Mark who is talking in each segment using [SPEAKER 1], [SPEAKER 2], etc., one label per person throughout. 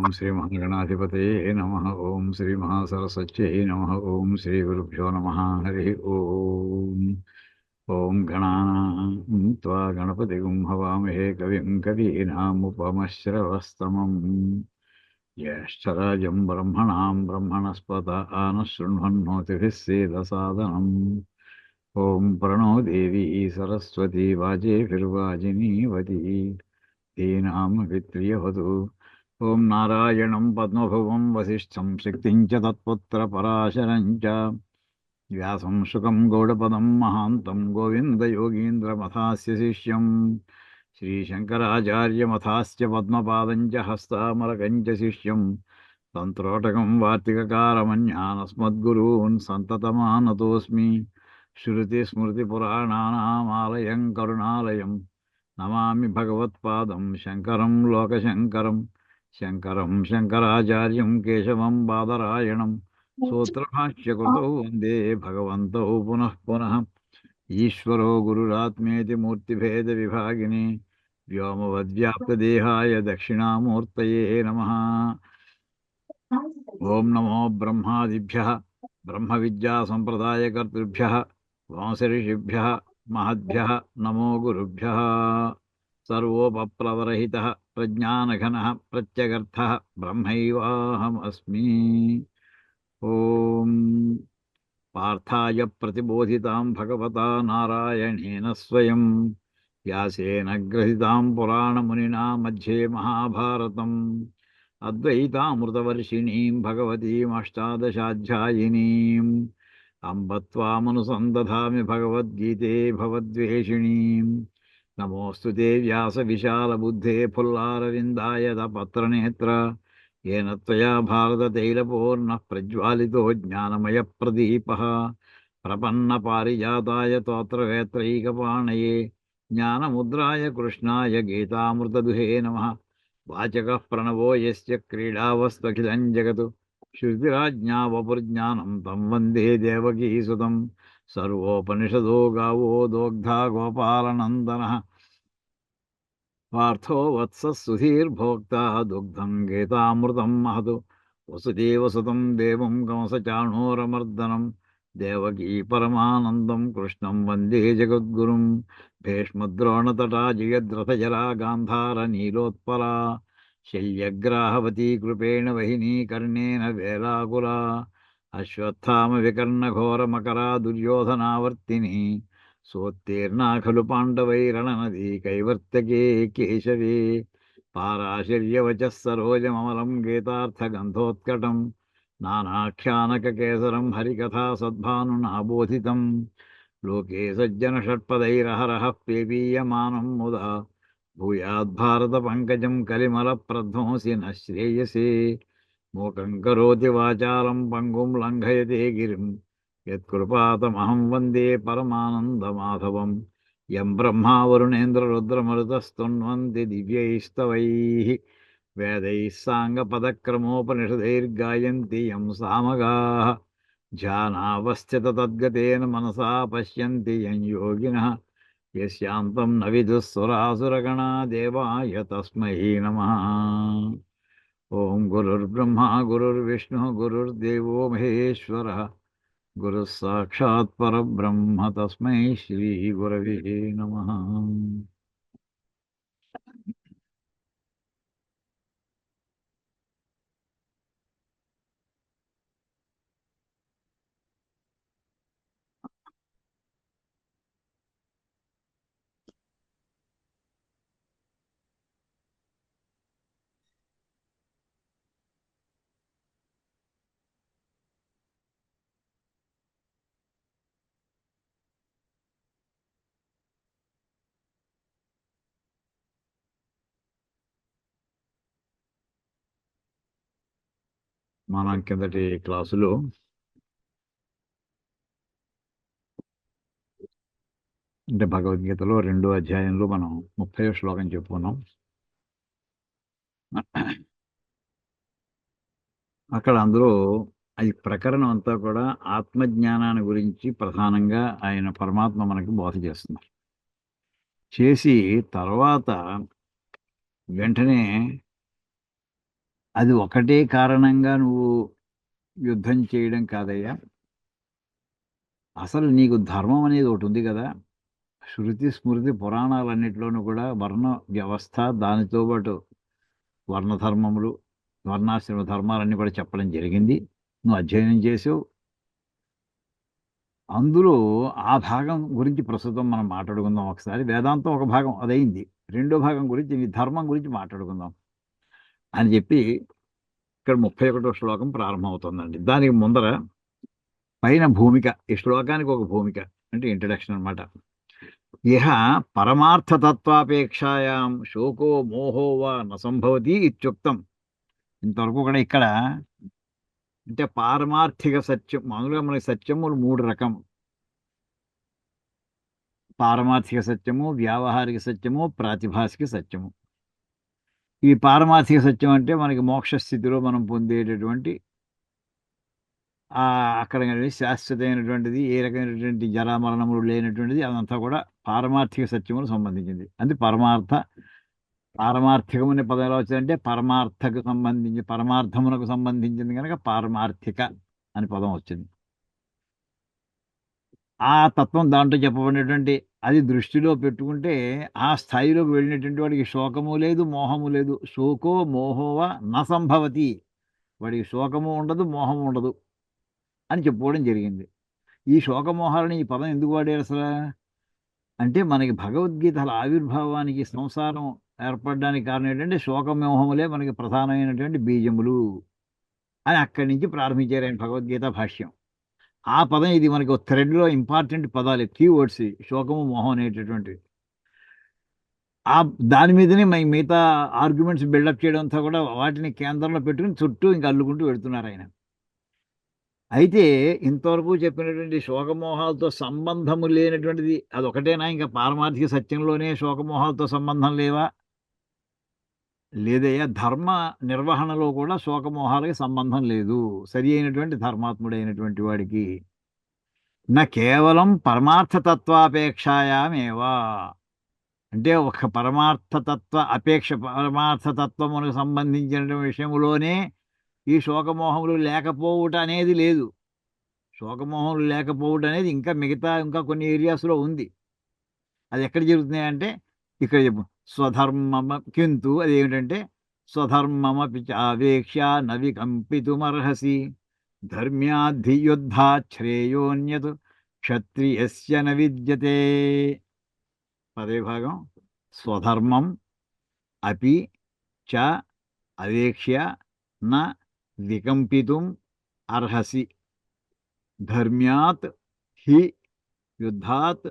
[SPEAKER 1] ఓం శ్రీ మహాగణాధిపతయే నమః. ఓం శ్రీ మహాసరస్వత్యై నమః. ఓం శ్రీ గురుభ్యో నమః. హరి ఓం. ఓం గణానాం త్వా గణపతిగుం హవామహే కవిం కవీనాముపమశ్రవస్తమం జ్యేష్ఠరాజం బ్రహ్మణాం బ్రహ్మణస్పత ఆనశృణ్వన్నోతిభిः సేదసాదనం. ఓం ప్రణో దేవీ సరస్వతీ వాజేభిర్వాజినీవతి ధీనామభిత్రియవతు. ఓం నారాయణం పద్మభువం వసిష్ఠం శక్తిం చ తత్పుత్రపరాశరం చ వ్యాసం శుకం గౌడపదం మహాంతం గోవిందయోగీంద్రమథాస్య శిష్యం శ్రీశంకరాచార్యమథాస్య పద్మపాదం చ హస్తామలకం చ శిష్యం తంత్రోటకం వార్తికకారమన్యానస్మద్గురూన్ సంతతమానతోస్మి. శృతిస్మృతిపురాణానామాలయం కరుణాలయం నమామి భగవత్పాదం శంకరం లోకశంకరం. శంకరం శంకరాచార్యం కేశవం బాదరాయణం సూత్రభాష్యకృతౌ వందే భగవంతౌ పునః పునః. ఈశ్వరో గురురాత్మేతి మూర్తిభేద విభాగినే వ్యోమవద్వ్యాప్తదేహాయ దక్షిణామూర్తయే నమః. ఓం నమో బ్రహ్మాదిభ్యః బ్రహ్మ విద్యా సంప్రదాయకర్తృభ్యః వంశఋషిభ్యః మహద్భ్యః నమో గురుభ్యః. సర్వోపప్లవరహితః ప్రజ్ఞానఘనః ప్రత్యగర్థః బ్రహ్మైవాహమస్మి. ఓం పార్థాయ ప్రతిబోధితాం భగవతా నారాయణేన స్వయం వ్యాసేన గ్రహీతాం పురాణమునినా మధ్యే మహాభారతం అద్వైతామృతవర్షిణీం భగవతీమష్టాదశాధ్యాయినీం అంబ త్వామనుసందధామి భగవద్గీతే భవద్వేషిణీం. నమోऽस्तु ते व्यासविशालबुद्धे फुल्लारविन्दायतपत्रनेत्र येन त्वया भारततैलपूर्णः प्रज्वालितो ज्ञानमयप्रदीपः. प्रपन्नपारिजाताय तोत्रवेत्रैकपाणये ज्ञानमुद्राय कृष्णाय गीतामृतदुहे नमः. वाचकः प्रणवो यस्य क्रीडावस्त्वखिलं जगत् श्रुतिराज्ञा वपुर्ज्ञानं तं वन्दे देवकीसुतं. सर्वोपनिषदो गावो दोग्धा गोपालनन्दनः पार्थो वत्सः सुधीर्भोक्ता दुग्धं गीतामृतं महत्. वसुदेवसुतं देवं कंसचाणूरमर्दनं देवकी परमानन्दं कृष्णं वन्दे जगद्गुरुं. भीष्मद्रोणतटा जयद्रथजला गान्धारनीलोत्पला शल्यग्राहवती कृपेण वहिनी कर्णेन वेलाकुला. अश्वत्थामविकर्णघोरमकरा दुर्योधनावर्तिनी सोत्तीर्णा खलु पाण्डवैरणनदी कैवर्तके केशवे. पाराशर्यवचः सरोजममलं गीतार्थगन्धोत्कटं नानाख्यानककेसरं हरिकथा सद्भानुना बोधितं. लोके सज्जनषट्पदैरहरः पेपीयमानं मुदा भूयाद्भारतपङ्कजं कलिमलप्रध्वंसि न श्रेयसे. मूकं करोति वाचालं पङ्गुं लङ्घयते गिरिं यत्कृपातमहं वन्दे परमानन्दमाधवं. यं ब्रह्मा वरुणेन्द्ररुद्रमरुतस्तुन्वन्ति दिव्यैस्तवैः वेदैः साङ्गपदक्रमोपनिषदैर्गायन्ति यं सामगाः. ध्यानावस्थिततद्गतेन मनसा पश्यन्ति यं योगिनः यस्यान्तं न विदुः सुरासुरगणा देवाय तस्मै नमः. ओं गुरुर्ब्रह्मा गुरुर्विष्णुः गुरुर्देवो महेश्वरः गुरुः साक्षात् परब्रह्म तस्मै श्रीगुरवे नमः. మనం కిందటి క్లాసులో అంటే భగవద్గీతలో 2వ అధ్యాయంలో మనం 30వ శ్లోకం చెప్పుకున్నాం. అక్కడ అందులో ఈ ప్రకరణం అంతా కూడా ఆత్మజ్ఞానాన్ని గురించి ప్రధానంగా ఆయన పరమాత్మ మనకి బోధ చేస్తున్నారు. చేసి తర్వాత వెంటనే అది ఒకటే కారణంగా నువ్వు యుద్ధం చేయడం కాదయ్యా. అసలు నీకు ధర్మం అనేది ఒకటి ఉంది కదా. శృతి స్మృతి పురాణాలన్నిటిలోనూ కూడా వర్ణ వ్యవస్థ, దానితో పాటు వర్ణ ధర్మములు, వర్ణాశ్రమ ధర్మాలన్నీ కూడా చెప్పడం జరిగింది. నువ్వు అధ్యయనం చేసావు. అందులో ఆ భాగం గురించి ప్రస్తుతం మనం మాట్లాడుకుందాం ఒకసారి. వేదాంతం ఒక భాగం అదైంది. రెండో భాగం గురించి నీ ధర్మం గురించి మాట్లాడుకుందాం అని చెప్పి ఇక్కడ 31వ శ్లోకం ప్రారంభమవుతుందండి. దానికి ముందర పైన భూమిక, ఈ శ్లోకానికి ఒక భూమిక అంటే ఇంట్రడక్షన్ అన్నమాట. ఇహ పరమార్థతత్వాపేక్షాయాం శోకో మోహో వా న సంభవతి ఇత్యుక్తం. ఇంతవరకు కూడా ఇక్కడ అంటే పారమార్థిక సత్యం, మామూలుగా మనకి సత్యములు మూడు రకం: పారమార్థిక సత్యము, వ్యావహారిక సత్యము, ప్రాతిభాసిక సత్యము. ఈ పారమార్థిక సత్యం అంటే మనకి మోక్ష స్థితిలో మనం పొందేటటువంటి అక్కడ శాశ్వతమైనటువంటిది, ఏ రకమైనటువంటి జరామరణములు లేనటువంటిది, అదంతా కూడా పారమార్థిక సత్యములకు సంబంధించింది. అది పారమార్థికం అనే పదం ఎలా వచ్చిందంటే పరమార్థకు సంబంధించి, పరమార్థమునకు సంబంధించింది కనుక పారమార్థిక అని పదం వచ్చింది. ఆ తత్వం దాంట్లో చెప్పబడినటువంటి అది దృష్టిలో పెట్టుకుంటే ఆ స్థాయిలోకి వెళ్ళినటువంటి వాడికి శోకము లేదు, మోహము లేదు. శోకో మోహోవ న సంభవతి. వాడికి శోకము ఉండదు, మోహము ఉండదు అని చెప్పుకోవడం జరిగింది. ఈ శోకమోహాలని ఈ పదం ఎందుకు వాడారు అసలు అంటే, మనకి భగవద్గీతల ఆవిర్భావానికి, సంసారం ఏర్పడడానికి కారణం ఏంటంటే శోకమోహములే మనకి ప్రధానమైనటువంటి బీజములు అని అక్కడి నుంచి ప్రారంభించారు ఆయన భగవద్గీత భాష్యం. ఆ పదం ఇది మనకి ఒక థ్రెడ్లో ఇంపార్టెంట్ పదాలు, కీవర్డ్స్ శోకము మోహం అనేటటువంటి. ఆ దాని మీదనే మిగతా ఆర్గ్యుమెంట్స్ బిల్డప్ చేయడం అంతా కూడా వాటిని కేంద్రంలో పెట్టుకుని చుట్టూ ఇంకా అల్లుకుంటూ వెళ్తున్నారు ఆయన. అయితే ఇంతవరకు చెప్పినటువంటి శోకమోహాలతో సంబంధము లేనటువంటిది అదొకటేనా? ఇంకా పారమార్థిక సత్యంలోనే శోకమోహాలతో సంబంధం లేవా? లేదయ్యా. ధర్మ నిర్వహణలో కూడా శోకమోహాలకి సంబంధం లేదు సరి అయినటువంటి ధర్మాత్ముడైనటువంటి వాడికి. నా కేవలం పరమార్థతత్వాపేక్షాయామేవా అంటే ఒక పరమార్థతత్వ అపేక్ష, పరమార్థతత్వమునకు సంబంధించిన విషయంలోనే ఈ శోకమోహములు లేకపోవుట అనేది లేదు. శోకమోహములు లేకపోవడం అనేది ఇంకా కొన్ని ఏరియాస్లో ఉంది. అది ఎక్కడ జరుగుతున్నాయి అంటే ఇక్కడ చెప్పు. స్వధర్మమ కింతు అది ఏమిటంటే స్వధర్మమపి చావేక్ష్య న వికంపితుమర్హసి ధర్మ్యాద్ధి యుద్ధాత్ శ్రేయోన్యత్ క్షత్రియస్య న విద్యతే. పదే భాగం. స్వధర్మం అపి చ అవేక్ష్య న వికంపితుం అర్హసి ధర్మ్యాత్ హి యుద్ధాత్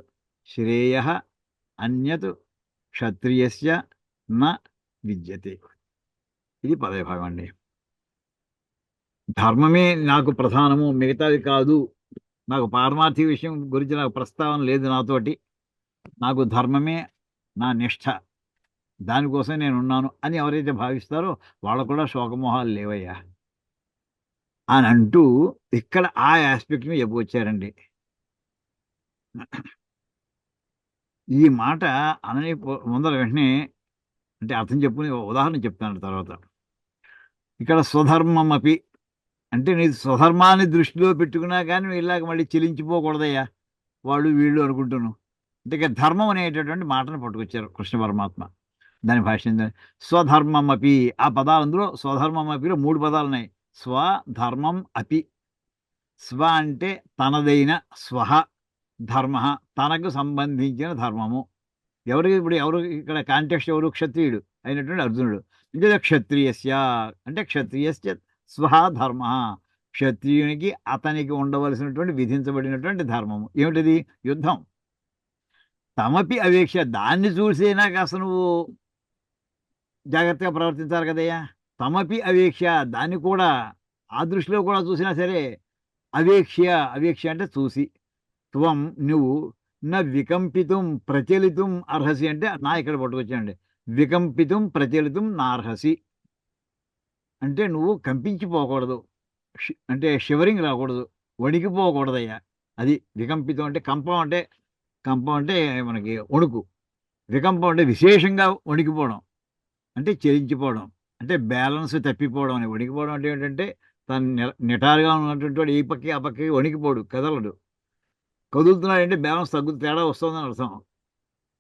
[SPEAKER 1] శ్రేయః అన్యత్ క్షత్రియస్య న విద్యతే. ఇది పదే భాగం అండి. ధర్మమే నాకు ప్రధానము, మిగతాది కాదు. నాకు పారమార్థిక విషయం గురించి నాకు ప్రస్తావన లేదు నాతోటి. నాకు ధర్మమే నా నిష్ఠ, దానికోసం నేను ఉన్నాను అని ఎవరైతే భావిస్తారో వాళ్ళకు కూడా శోకమోహాలు లేవయ్యా అని అంటూ ఇక్కడ ఆ ఆస్పెక్ట్ని చెప్పొచ్చారండి. ఈ మాట అనని ముందర వెంటనే అంటే అర్థం చెప్పుకుని ఉదాహరణ చెప్తాను తర్వాత. ఇక్కడ స్వధర్మం అపి అంటే నీ స్వధర్మాన్ని దృష్టిలో పెట్టుకున్నా కానీ ఇలాగ మళ్ళీ చెలించిపోకూడదయ్యా వాళ్ళు వీళ్ళు అనుకుంటున్నాను. అంటే ఇక ధర్మం అనేటటువంటి మాటను పట్టుకొచ్చారు కృష్ణ పరమాత్మ. దాని భాష స్వధర్మం అపి. ఆ పదాలు అందులో స్వధర్మం అపిలో 3 పదాలు ఉన్నాయి. స్వధర్మం అపి. స్వ అంటే తనదైన, స్వహ ధర్మ తనకు సంబంధించిన ధర్మము. ఎవరు ఇక్కడ కాంటెక్స్ట్ ఎవరు? క్షత్రియుడు అయినటువంటి అర్జునుడు. ఇంకా క్షత్రియస్య అంటే క్షత్రియస్య స్వహ ధర్మ. క్షత్రియునికి అతనికి ఉండవలసినటువంటి విధించబడినటువంటి ధర్మము ఏమిటిది? యుద్ధం. తమపి అవేక్ష. దాన్ని చూసేనా కాస్త నువ్వు జాగ్రత్తగా ప్రవర్తించాలి కదయ్యా. తమపి అవేక్ష, దాన్ని కూడా ఆ దృష్టిలో కూడా చూసినా సరే అవేక్ష అంటే చూసి. త్వం నువ్వు నా వికంపితం ప్రచలితం అర్హసి అంటే నా ఇక్కడ పట్టుకొచ్చానండి. వికంపితం ప్రచలితం నా అర్హసి అంటే నువ్వు కంపించిపోకూడదు, అంటే షివరింగ్ రాకూడదు, వణికిపోకూడదయ్యా. అది వికంపితం అంటే. కంపం అంటే మనకి వణుకు. వికంపం అంటే విశేషంగా వణికిపోవడం, అంటే చెలించిపోవడం. అంటే బ్యాలెన్స్ తప్పిపోవడం అని. వణికిపోవడం అంటే ఏంటంటే తను నిటారుగా ఉన్నటువంటి వాడు ఈ పక్కకి ఆ పక్కకి వణికిపోడు, కదలడు. కదులుతున్నాడంటే బ్యాలెన్స్ తేడా వస్తుందని అర్థం.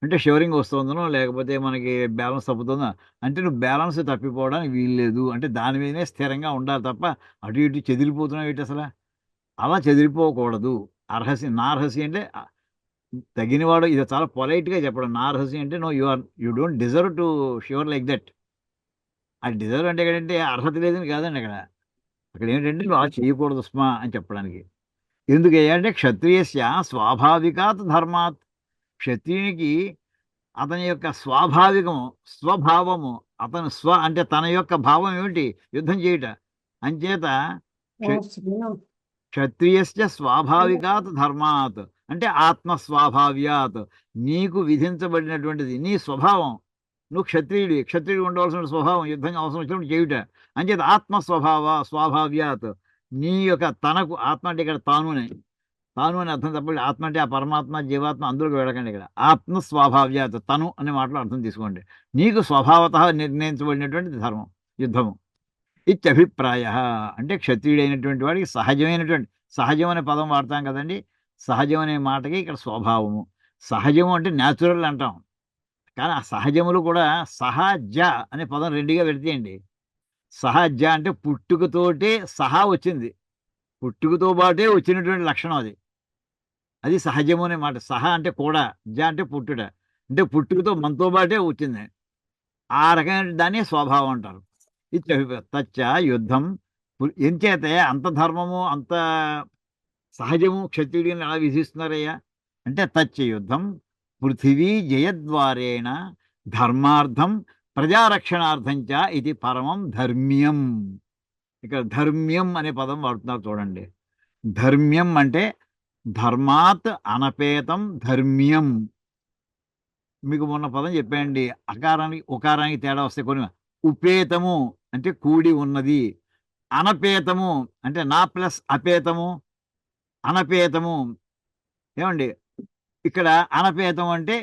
[SPEAKER 1] అంటే షివరింగ్ వస్తుందనో లేకపోతే మనకి బ్యాలెన్స్ తప్పుతుందా, అంటే నువ్వు బ్యాలెన్స్ తప్పిపోవడానికి వీల్లేదు. అంటే దాని మీదనే స్థిరంగా ఉండాలి తప్ప అటు ఇటు చెదిరిపోతున్నావు ఏంటి అసలు? అలా చెదిరిపోకూడదు. అర్హసి నార్హసి అంటే తగినవాడు. ఇది చాలా పొలైట్‌గా చెప్పడం. నార్హసి అంటే no, you don't deserve to shiver like that. ఆ డిజర్వ్ అంటే ఏంటంటే అర్హత లేదని కాదండి అక్కడ. అక్కడ ఏంటంటే నువ్వు అలా చేయకూడదు సుమా అని చెప్పడానికి. ఎందుకయ్యా అంటే క్షత్రియస్య స్వాభావికాత్ ధర్మాత్. క్షత్రియునికి అతని యొక్క స్వాభావికము, స్వభావము, అతను అంటే తన యొక్క భావం ఏమిటి? యుద్ధం చేయుట. అంచేత క్షత్రియస్య స్వాభావికాత్ ధర్మాత్ అంటే ఆత్మ స్వాభావ్యాత్. నీకు విధించబడినటువంటిది నీ స్వభావం. నువ్వు క్షత్రియుడు ఉండవలసిన స్వభావం యుద్ధం అవసరం వచ్చినప్పుడు చేయుట. అంచేత ఆత్మ స్వాభావ్యాత్. నీ యొక్క తనకు ఆత్మ అంటే ఇక్కడ తాను అని అర్థం తప్పండి. ఆత్మ అంటే ఆ పరమాత్మ జీవాత్మ అందులోకి వెళ్ళకండి. ఇక్కడ ఆత్మ స్వభావ్యాత్ తను అనే మాటలో అర్థం తీసుకోండి. నీకు స్వభావత నిర్ణయించబడినటువంటి ధర్మం యుద్ధము. ఇత్యభిప్రాయ. అంటే క్షత్రియుడైనటువంటి వాడికి సహజమైనటువంటి, సహజం అనే పదం వాడతాం కదండి. సహజం అనే మాటకి ఇక్కడ స్వభావము. సహజము అంటే న్యాచురల్ అంటాం. కానీ ఆ సహజములు కూడా సహజ అనే పదం రెండుగా పెడితేయండి. సహజ అంటే పుట్టుకతోటే సహా వచ్చింది. పుట్టుకతో పాటే వచ్చినటువంటి లక్షణం అది. అది సహజము అనే మాట. సహ అంటే కూడా, అంటే పుట్టుట. అంటే పుట్టుకతో మనతో పాటే వచ్చింది. ఆ రకమైన దాన్ని స్వభావం అంటారు. తచ్చ యుద్ధం ఎంచేతే అంత ధర్మము అంత సహజము క్షత్రియుడిని ఎలా విధిస్తున్నారయ్యా అంటే తచ్చ యుద్ధం పృథివీ జయద్వారేణ ధర్మార్థం ప్రజారక్షణార్థం చ ఇది పరమం ధర్మ్యం. ఇక్కడ ధర్మ్యం అనే పదం వాడుతున్నారు చూడండి. ధర్మ్యం అంటే ధర్మాత్ అనపేతం ధర్మ్యం. మీకు మొన్న పదం చెప్పండి. అకారానికి ఉకారానికి తేడా వస్తే కొన్ని. ఉపేతము అంటే కూడి ఉన్నది. అనపేతము అంటే నా ప్లస్ అపేతము, అనపేతము. ఏమండి ఇక్కడ అనపేతం అంటే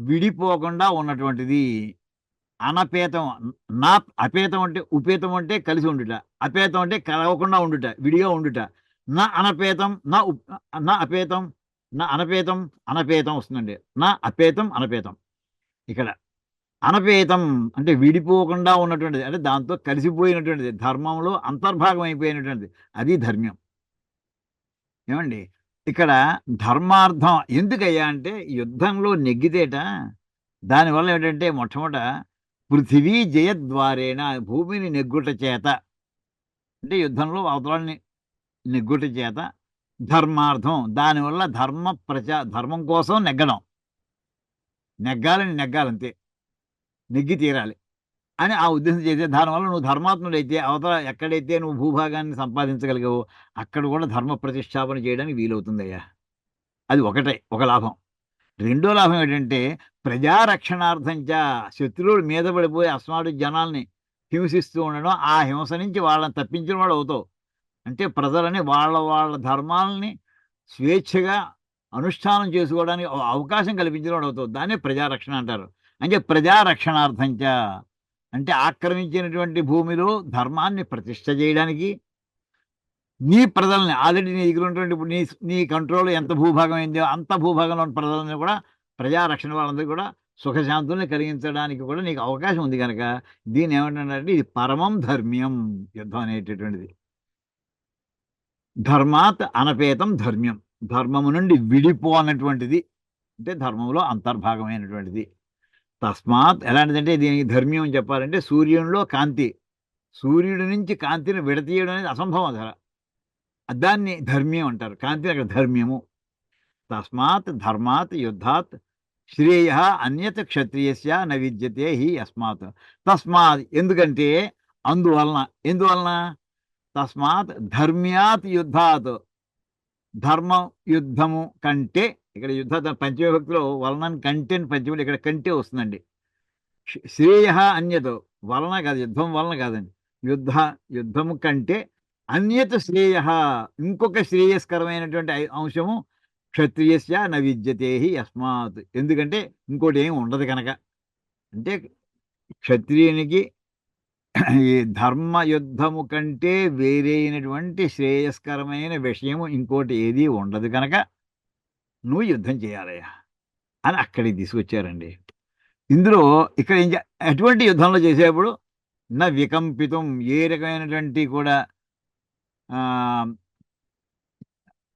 [SPEAKER 1] విడిపోకుండా ఉన్నటువంటిది. అనపేతం. నా అపేతం అంటే ఉపేతం అంటే కలిసి ఉండుట. అపేతం అంటే కలవకుండా ఉండుట, విడిగా ఉండుట. నా అనపేతం నా అపేతం, నా అనపేతం అనపేతం వస్తుందండి. నా అపేతం అనపేతం. ఇక్కడ అనపేతం అంటే విడిపోకుండా ఉన్నటువంటిది, అంటే దాంతో కలిసిపోయినటువంటిది, ధర్మంలో అంతర్భాగం అయిపోయినటువంటిది. అది ధర్మ్యం. ఏమండి ఇక్కడ ధర్మార్థం ఎందుకయ్యా అంటే యుద్ధంలో నెగ్గితేట దానివల్ల ఏంటంటే మొట్టమొదట పృథివీ జయద్వారేణ భూమిని నెగ్గుట చేత, అంటే యుద్ధంలో అవతలాన్ని నెగ్గుట చేత, ధర్మార్థం దానివల్ల ధర్మం కోసం నెగ్గాలంతే, నెగ్గి తీరాలి అని ఆ ఉద్దేశం చేసే. దానివల్ల నువ్వు ధర్మాత్ముడైతే అవతల ఎక్కడైతే నువ్వు భూభాగాన్ని సంపాదించగలిగావో అక్కడ కూడా ధర్మ ప్రతిష్టాపన చేయడానికి వీలవుతుందయ్యా. అది ఒక లాభం. రెండో లాభం ఏంటంటే ప్రజారక్షణార్థంచ. శత్రువులు మీద పడిపోయి అస్మాడు జనాల్ని హింసిస్తూ ఉండడం, ఆ హింస నుంచి వాళ్ళని తప్పించిన వాడు అవుతావు. అంటే ప్రజలని వాళ్ళ ధర్మాలని స్వేచ్ఛగా అనుష్ఠానం చేసుకోవడానికి అవకాశం కల్పించిన వాడు అవుతావు. దాన్నే ప్రజారక్షణ అంటారు. అంటే ప్రజారక్షణార్థంచ అంటే ఆక్రమించినటువంటి భూమిలో ధర్మాన్ని ప్రతిష్ఠ చేయడానికి, నీ ప్రజల్ని ఆల్రెడీ నీ దగ్గర ఉన్నటువంటి ఇప్పుడు నీ కంట్రోల్ ఎంత భూభాగం అయిందో అంత భూభాగంలో ఉన్న ప్రజలని కూడా, ప్రజారక్షణ వాళ్ళందరూ కూడా సుఖశాంతుల్ని కలిగించడానికి కూడా నీకు అవకాశం ఉంది కనుక దీన్ని ఏమంటారంటే ఇది పరమం ధర్మ్యం. యుద్ధం అనేటటువంటిది ధర్మాత్ అనపేతం ధర్మ్యం. ధర్మము నుండి విడిపోనటువంటిది, అంటే ధర్మంలో అంతర్భాగమైనటువంటిది. తస్మాత్ ఎలాంటిదంటే దీనికి ధర్మ్యం అని చెప్పాలంటే సూర్యునిలో కాంతి, సూర్యుడి నుంచి కాంతిని విడతీయడం అనేది అసంభవం. దాన్ని ధర్మ్యం అంటారు. కాంతిని అక్కడ ధర్మ్యము. తస్మాత్ ధర్మాత్ యుద్ధాత్ శ్రేయ అన్యత్ క్షత్రియస్య న విద్యతే హి యస్మాత్. తస్మాత్ ఎందుకంటే ఎందువలన తస్మాత్ ధర్మ్యాత్ యుద్ధాత్ ధర్మం యుద్ధము కంటే. ఇక్కడ యుద్ధ పంచమవిభక్తిలో వలనం కంటే పంచములు, ఇక్కడ కంటే వస్తుందండి. శ్రేయ అన్యత్ వలన కాదు, యుద్ధం వలన కాదండి. యుద్ధము కంటే అన్యత శ్రేయ ఇంకొక శ్రేయస్కరమైనటువంటి అంశము క్షత్రియస్య న విద్యతే హి యస్మాత్. ఎందుకంటే ఇంకోటి ఏమి ఉండదు కనుక. అంటే క్షత్రియునికి ఈ ధర్మ యుద్ధము కంటే వేరే అయినటువంటి శ్రేయస్కరమైన విషయము ఇంకోటి ఏది ఉండదు కనుక నువ్వు యుద్ధం చేయాలయ్యా అని అక్కడికి తీసుకొచ్చారండి. ఇందులో ఇక్కడ ఎటువంటి యుద్ధంలో చేసేప్పుడు నా వికంపితం ఏ రకమైనటువంటి కూడా ఆ,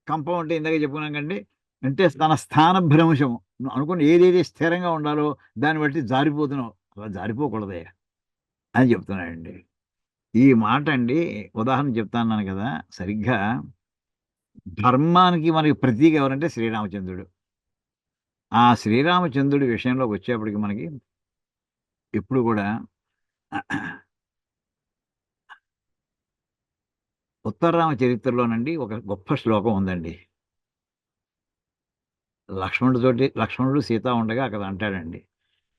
[SPEAKER 1] కంపం అంటే ఇందాక చెప్పుకున్నాం కండి. అంటే తన స్థాన భ్రంశము నువ్వు అనుకుని ఏదైతే స్థిరంగా ఉండాలో దాన్ని బట్టి జారిపోతున్నావు, అలా జారిపోకూడదయ్యా అని చెప్తున్నాడండి. ఈ మాట అండి ఉదాహరణ చెప్తాన్నాను కదా, సరిగ్గా ధర్మానికి మనకి ప్రతీక ఎవరంటే శ్రీరామచంద్రుడు. ఆ శ్రీరామచంద్రుడి విషయంలోకి వచ్చేప్పటికి మనకి ఎప్పుడు కూడా ఉత్తరరామ చరిత్రలోనండి ఒక గొప్ప శ్లోకం ఉందండి. లక్ష్మణుడు సీత ఉండగా అక్కడ అంటాడండి,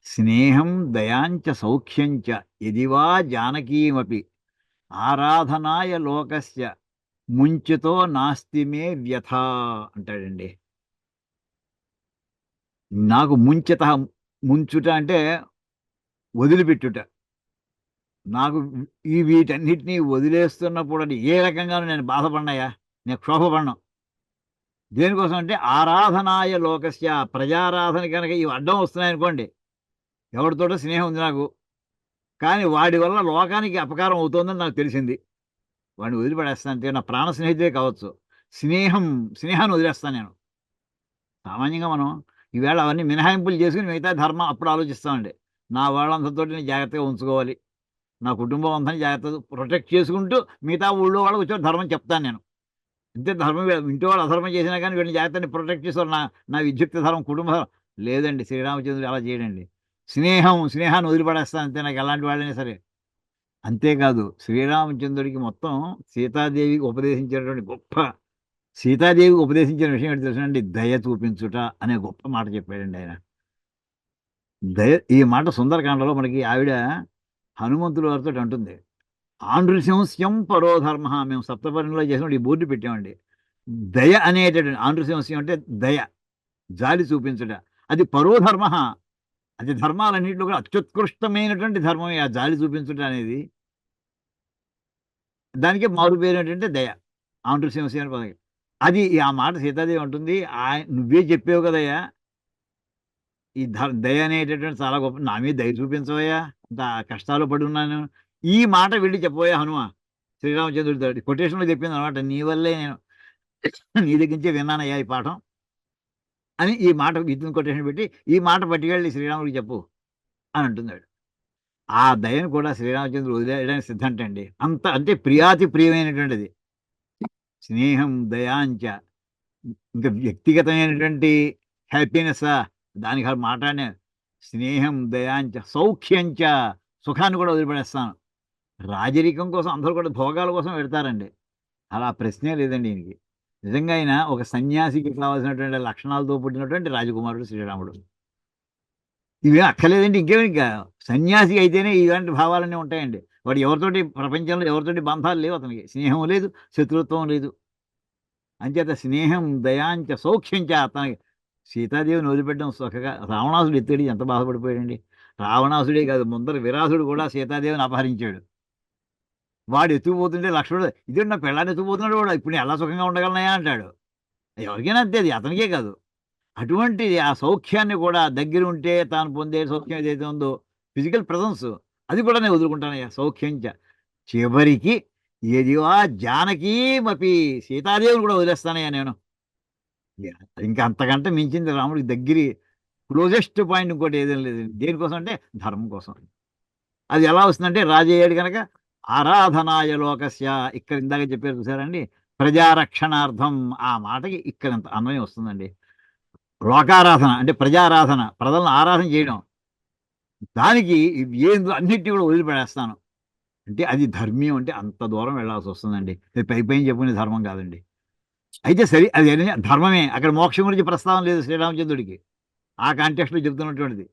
[SPEAKER 1] స్నేహం దయాంచ సౌఖ్యంచ ఎదివా జానకీమపి ఆరాధనాయ లోకస్య ముంచుతో నాస్తి మే వ్యథ అంటాడండి. నాకు ముంచత, ముంచుట అంటే వదిలిపెట్టుట. నాకు ఈ వీటన్నిటినీ వదిలేస్తున్నప్పుడు అది ఏ రకంగానూ నేను బాధపడినాయా, నేను క్షోభపడను. దేనికోసం అంటే ఆరాధనాయ లోకస్య, ప్రజారాధన కనుక ఇవి అడ్డం వస్తున్నాయనుకోండి, ఎవరితోటో స్నేహం ఉంది నాకు, కానీ వాడి వల్ల లోకానికి అపకారం అవుతోందని నాకు తెలిసింది, వాడిని వదిలిపడేస్తాను. అంతే, నా ప్రాణ స్నేహితుడే కావచ్చు, స్నేహాన్ని వదిలేస్తాను నేను. సామాన్యంగా మనం ఈవేళ అవన్నీ మినహాయింపులు చేసుకుని మిగతా ధర్మం అప్పుడు ఆలోచిస్తామండి. నా వాళ్ళందరితో నేను జాగ్రత్తగా ఉంచుకోవాలి, నా కుటుంబం అంతా జాగ్రత్తగా ప్రొటెక్ట్ చేసుకుంటూ మిగతా ఊళ్ళో వాళ్ళకి వచ్చే ధర్మం చెప్తాను నేను. అంతే, ధర్మం ఇంటి వాళ్ళు అధర్మం చేసినా కానీ వీళ్ళని జాగ్రత్తని ప్రొటెక్ట్ చేసేవారు నా విద్యుక్త ధర్మం, కుటుంబ ధర్మం. లేదండి, శ్రీరామచంద్రుడు అలా చేయడండి. స్నేహాన్ని వదిలిపడేస్తాను అంతే, నాకు ఎలాంటి వాళ్ళైనా సరే. అంతేకాదు, శ్రీరామచంద్రుడికి మొత్తం సీతాదేవికి ఉపదేశించినటువంటి గొప్ప, సీతాదేవికి ఉపదేశించిన విషయం ఏంటి తెలుసునండి, దయ చూపించుట అనే గొప్ప మాట చెప్పాడండి ఆయన. ఈ మాట సుందరకాండలో మనకి ఆవిడ హనుమంతుల వారితో అంటుంది, ఆంధ్రశంస్యం పరోధర్మ. మేము సప్తపర్ణంలో చేసినప్పుడు ఈ బోర్డు పెట్టామండి. దయ అనేటటువంటి ఆంధ్రశంస్యం అంటే దయ, జాలి చూపించుట. అది పరోధర్మ, అది ధర్మాలన్నింటిలో కూడా అత్యుత్కృష్టమైనటువంటి ధర్మమే ఆ జాలి చూపించుట అనేది. దానికే మారు పేరు ఏంటంటే దయ, ఆంధ్రశంస్యం అని పదవి. అది ఆ మాట సీతాదేవి అంటుంది, నువ్వే చెప్పావు కదయ్యా, ఈ దయ అనేటటువంటి చాలా గొప్ప, నా మీద దయ చూపించవయ్యా, అంత కష్టాలు పడి ఉన్నాను. ఈ మాట వెళ్ళి చెప్పబోయా హనుమ శ్రీరామచంద్రుడితో. కొటేషన్లో చెప్పింది అనమాట, నీ వల్లే నేను నీ దగ్గర నుంచే విన్నానయ్యా ఈ పాఠం అని. ఈ మాట విద్యుత్ కొటేషన్ పెట్టి ఈ మాట పట్టుకెళ్ళి శ్రీరాముడికి చెప్పు అని అంటున్నాడు. ఆ దయను కూడా శ్రీరామచంద్రుడు వదిలేయడానికి సిద్ధంటండి. అంత అంటే ప్రియాతి ప్రియమైనటువంటిది స్నేహం దయాంచ. ఇంకా వ్యక్తిగతమైనటువంటి హ్యాపీనెస్ దానికి మాట్లాడిన స్నేహం దయాంచ సౌఖ్యంచ, సుఖాన్ని కూడా వదిలిపడేస్తాను. రాజరికం కోసం అందరూ కూడా భోగాల కోసం పెడతారండి, అలా ప్రశ్నే లేదండి ఈయనకి. నిజంగా ఆయన ఒక సన్యాసికి కావాల్సినటువంటి లక్షణాలతో పుట్టినటువంటి రాజకుమారుడు శ్రీరాముడు. ఇవేం అక్కర్లేదండి, ఇంకేమి, ఇంకా సన్యాసి అయితేనే ఇలాంటి భావాలన్నీ ఉంటాయండి. వాడు ఎవరితోటి ప్రపంచంలో ఎవరితోటి బంధాలు లేవు, అతనికి స్నేహం లేదు, శత్రుత్వం లేదు. అంచేత స్నేహం దయాంచ సౌఖ్యంచ, అతనికి సీతాదేవిని వదిలిపెట్టడం సుఖగా. రావణాసుడు ఎత్తాడు, ఎంత బాధపడిపోయాడండి. రావణాసుడే కాదు, ముందర విరాసుడు కూడా సీతాదేవిని అపహరించాడు. వాడు ఎత్తుకుపోతుంటే లక్ష్మణుడు, ఇదే నా పెళ్ళాన్ని ఎత్తుకుపోతున్నాడు వాడు, ఇప్పుడు నేను ఎలా సుఖంగా ఉండగలనయా అంటాడు. ఎవరికైనా అంతే, అది అతనికే కాదు. అటువంటి ఆ సౌఖ్యాన్ని కూడా దగ్గర ఉంటే తాను పొందే సౌఖ్యం ఏదైతే ఉందో, ఫిజికల్ ప్రజెన్స్, అది కూడా నేను వదులుకుంటానయ్యా సౌఖ్యంచ. చివరికి ఏదివా జానకీమపి, సీతాదేవిని కూడా వదిలేస్తానయ్యా నేను. ఇంకా అంతకంటే మించింది రాముడికి దగ్గరి క్లోజెస్ట్ పాయింట్ ఇంకోటి ఏదేం లేదు. దేనికోసం అంటే ధర్మం కోసం. అది ఎలా వస్తుందంటే, రాజయ్యాడు కనుక ఆరాధనాయ లోకస్య, ఇక్కడ ఇందాక చెప్పారు చూసారండి, ప్రజారక్షణార్థం. ఆ మాటకి ఇక్కడ ఇంత అన్వయం వస్తుందండి. లోకారాధన అంటే ప్రజారాధన, ప్రజలను ఆరాధన చేయడం, దానికి అన్నిటినీ కూడా వదిలిపెడేస్తాను అంటే అది ధర్మీయం. అంటే అంత దూరం వెళ్ళాల్సి వస్తుందండి. పైన చెప్పుకునే ధర్మం కాదండి. అయితే సరే, అది ధర్మమే. అక్కడ మోక్షం గురించి ప్రస్తావన లేదు శ్రీరామచంద్రుడికి, ఆ కాంటెక్స్ట్లో చెప్తున్నటువంటిది.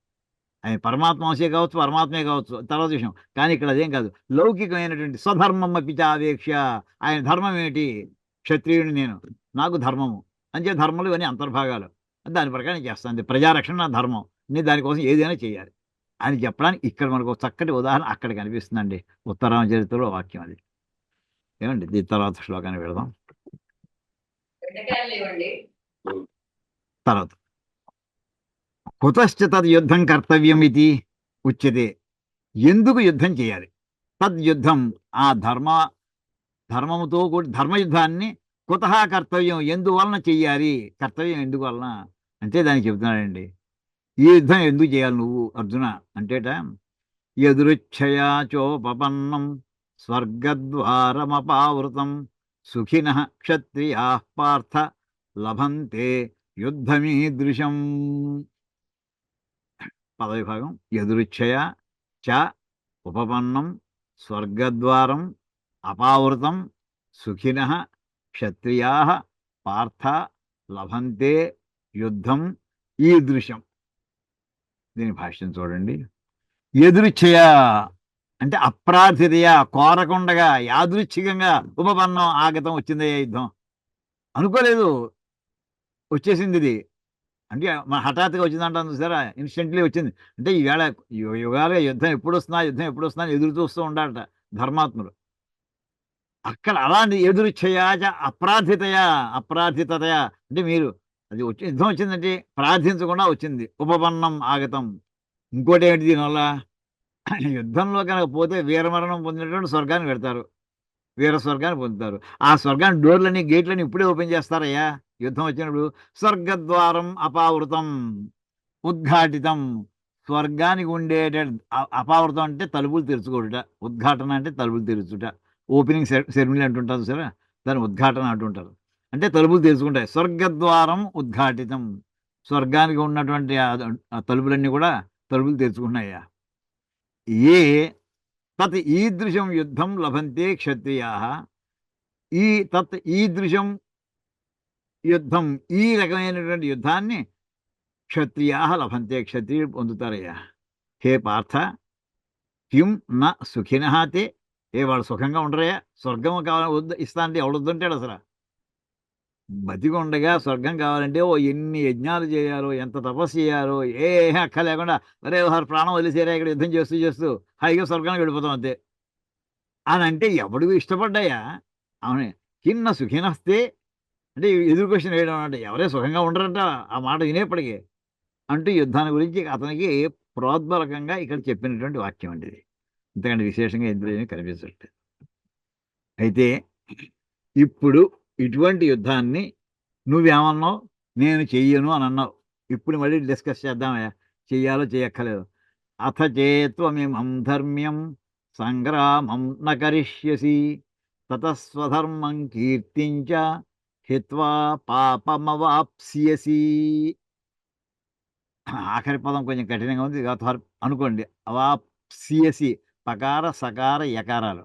[SPEAKER 1] ఆయన పరమాత్మ కావచ్చు, పరమాత్మే కావచ్చు, తర్వాత విషయం. కానీ ఇక్కడ అదేం కాదు, లౌకికమైనటువంటి స్వధర్మం అపిచావేక్ష. ఆయన ధర్మం ఏమిటి, క్షత్రియుడిని నేను, నాకు ధర్మము అంతే, ధర్మలు ఇవన్నీ అంతర్భాగాలు, దాని ప్రకారం చేస్తాను. ప్రజారక్షణ నా ధర్మం, నేను దానికోసం ఏదైనా చేయాలి అని చెప్పడానికి ఇక్కడ మనకు ఒక చక్కటి ఉదాహరణ అక్కడ కనిపిస్తుందండి. ఉత్తరామ చరిత్రలో వాక్యం అది. ఏమండి దీని తర్వాత శ్లోకాన్ని పెడదాం. తర్వాత కుతశ్చ తద్ యుద్ధం కర్తవ్యం ఇది ఉచ్యతే. ఎందుకు యుద్ధం చేయాలి? తద్ యుద్ధం ఆ ధర్మముతో కూడి ధర్మయుద్ధాన్ని కుతః కర్తవ్యం ఎందువలన చెయ్యాలి? కర్తవ్యం ఎందువలన అంటే దానికి చెబుతున్నాడండి. ఈ యుద్ధం ఎందుకు చేయాలి నువ్వు అర్జున అంటేట, యదృచ్ఛయా చోపపన్నం స్వర్గద్వారమపావృతం సుఖినః క్షత్రియాః పార్థ లభంతే యుద్ధమీదృశం. పదవిభాగం యదృచ్ఛయా చ ఉపపన్నం స్వర్గద్వారం అపావృతం సుఖినః క్షత్రియాః పార్థ లభంతే యుద్ధం ఈదృశం. దీని భాష్యం చూడండి. ఎదురుచ్ఛయ అంటే అప్రార్థితయ, కోరకుండగా యాదృచ్ఛికంగా ఉపపన్నం ఆగతం వచ్చిందయ్యా యుద్ధం. అనుకోలేదు, వచ్చేసింది ఇది. అంటే మన హఠాత్తుగా వచ్చిందంటాం చూసారా, ఇన్స్టెంట్లీ వచ్చింది. అంటే ఈవేళ యుగాలుగా యుద్ధం ఎప్పుడు వస్తున్నా అని ఎదురు చూస్తూ ఉండాలట ధర్మాత్ములు. అక్కడ అలాంటి ఎదురుచ్ఛయాచ అప్రార్థితయ అంటే మీరు అది వచ్చి యుద్ధం వచ్చిందంటే ప్రార్థించకుండా వచ్చింది. ఉపపన్నం ఆగతం. ఇంకోటి ఏమిటి దీనివల్ల, యుద్ధంలో కనుక పోతే వీరమరణం పొందినటువంటి స్వర్గాన్ని పెడతారు, వీర స్వర్గాన్ని పొందుతారు. ఆ స్వర్గాన్ని డోర్లని గేట్లని ఇప్పుడే ఓపెన్ చేస్తారయ్యా. యుద్ధం వచ్చినప్పుడు స్వర్గద్వారం అపావృతం ఉద్ఘాటితం. స్వర్గానికి ఉండేట అపావృతం అంటే తలుపులు తెరుచుకోడుట, ఉద్ఘాటన అంటే తలుపులు తెరుచుట. ఓపెనింగ్ సెరమనీ అంటుంటారు సరే, దాన్ని ఉద్ఘాటన అంటుంటారు. అంటే తలుపులు తెరుచుకుంటాయి. స్వర్గద్వారం ఉద్ఘాటితం, స్వర్గానికి ఉన్నటువంటి ఆ తలుపులన్నీ కూడా తలుపులు తెరుచుకుంటున్నాయ్యా. ఏ తత్ ఈదృశం యుద్ధం లభంతే క్షత్రియాః. తత్ ఈదృశం యుద్ధం, ఈ రకమైనటువంటి యుద్ధాన్ని క్షత్రియాః లభంతే, క్షత్రియులు పొందుతారయ్యా. హే పార్థ కిం న సుఖినః తే. వాళ్ళు సుఖంగా ఉండరయ్యా? స్వర్గం కావాలి ఇస్తా అంటే ఎవడొద్దుంటాడు అసలు? బతికొండగా స్వర్గం కావాలంటే ఎన్ని యజ్ఞాలు చేయాలో, ఎంత తపస్సు చేయాలో, ఏ అక్క లేకుండా అరే ప్రాణం వదిలేసారా ఇక్కడ యుద్ధం చేస్తూ చేస్తూ హాయిగా స్వర్గానికి వెళ్ళిపోతాం అంతే అని అంటే ఎవడు ఇష్టపడ్డాయా? అవునే కిన్న సుఖినస్తే అంటే ఎదురు క్వశ్చన్ వేయడం అంటే ఎవరే సుఖంగా ఉండరంట ఆ మాట వినేప్పటికీ అంటూ యుద్ధాన్ని గురించి అతనికి ప్రోద్బలకంగా ఇక్కడ చెప్పినటువంటి వాక్యం అండి ఇది. ఇంతకంటే విశేషంగా ఎందులో ఏమీ కనిపించట్లేదు. అయితే ఇప్పుడు ఇటువంటి యుద్ధాన్ని నువ్వేమన్నావు, నేను చెయ్యను అని అన్నావు. ఇప్పుడు మళ్ళీ డిస్కస్ చేద్దామయ్యా, చెయ్యాలో చేయక్కర్లేదు. అథ చేత్వమిమం ధర్మ్యం సంగ్రామం న కరిష్యసి తతస్వధర్మం కీర్తించ హిత్వా పాపమవాప్స్యసి. ఆఖరి పదం కొంచెం కఠినంగా ఉంది అనుకోండి. అవాప్స్యసి పకార సకార యకారాలు.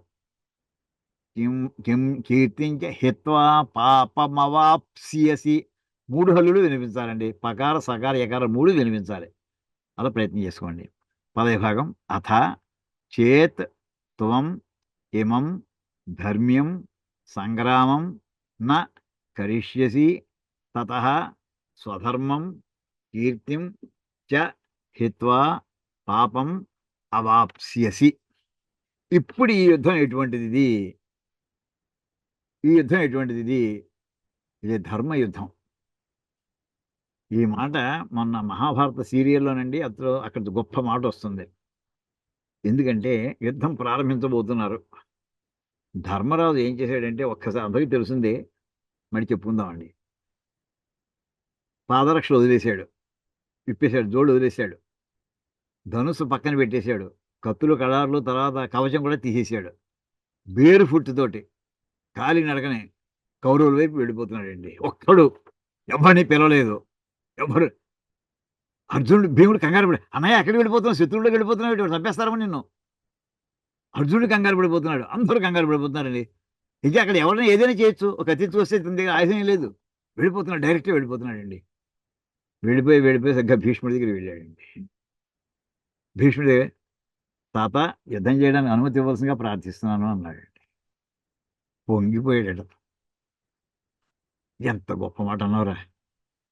[SPEAKER 1] కిం కిం కీర్తించ హిత్వా పాపమవాప్స్యసి. 3 హల్లులు వినిపించాలండి. పకార సకార యకార 3 వినిపించాలి. అలా ప్రయత్నం చేసుకోండి. పదవిభాగం అథ చేత్ త్వం ఇమం ధర్మ్యం సంగ్రామం న కరిష్యసి తతః స్వధర్మం కీర్తిం చ హిత్వా పాపం అవాప్స్యసి. ఇప్పుడు ఈ యుద్ధం ఎటువంటిది? ఇది ధర్మయుద్ధం. ఈ మాట మొన్న మహాభారత సీరియల్లోనండి అక్కడ గొప్ప మాట వస్తుంది. ఎందుకంటే యుద్ధం ప్రారంభించబోతున్నారు. ధర్మరాజు ఏం చేశాడంటే ఒక్కసారి అందరికీ తెలిసిందే, మరి చెప్పుకుందామండి. పాదరక్షలు వదిలేశాడు, విప్పేశాడు, జోడు వదిలేశాడు, ధనుసు పక్కన పెట్టేశాడు, కత్తులు కడార్లు తర్వాత కవచం కూడా తీసేశాడు. బేరు ఫుట్ తోటి కాలి నడకనే కౌరవుల వైపు వెళ్ళిపోతున్నాడండి. ఒక్కడు ఎవరిని పిలవలేదు. ఎవరు అర్జునుడు భీముడు కంగారు పడి అన్నయ్య ఎక్కడికి వెళ్ళిపోతున్నావు, శత్రువులోకి వెళ్ళిపోతున్నావు, చంపేస్తారమని నిన్ను. అర్జునుడు కంగారు పడిపోతున్నాడు, అందరూ కంగారు పడిపోతున్నారండి. ఇక అక్కడ ఎవరైనా ఏదైనా చేయొచ్చు, ఒక అతిథి వస్తే తన దగ్గర ఆయుధం లేదు, వెళ్ళిపోతున్నాడు, డైరెక్ట్గా వెళ్ళిపోతున్నాడండి. వెళ్ళిపోయి సరిగ్గా భీష్ముడి దగ్గర వెళ్ళాడండి. భీష్ముడే తాత యుద్ధం చేయడానికి అనుమతి ఇవ్వాల్సిందిగా ప్రార్థిస్తున్నాను అన్నాడండి. పొంగిపోయాడట. ఎంత గొప్ప మాట అన్నవరా,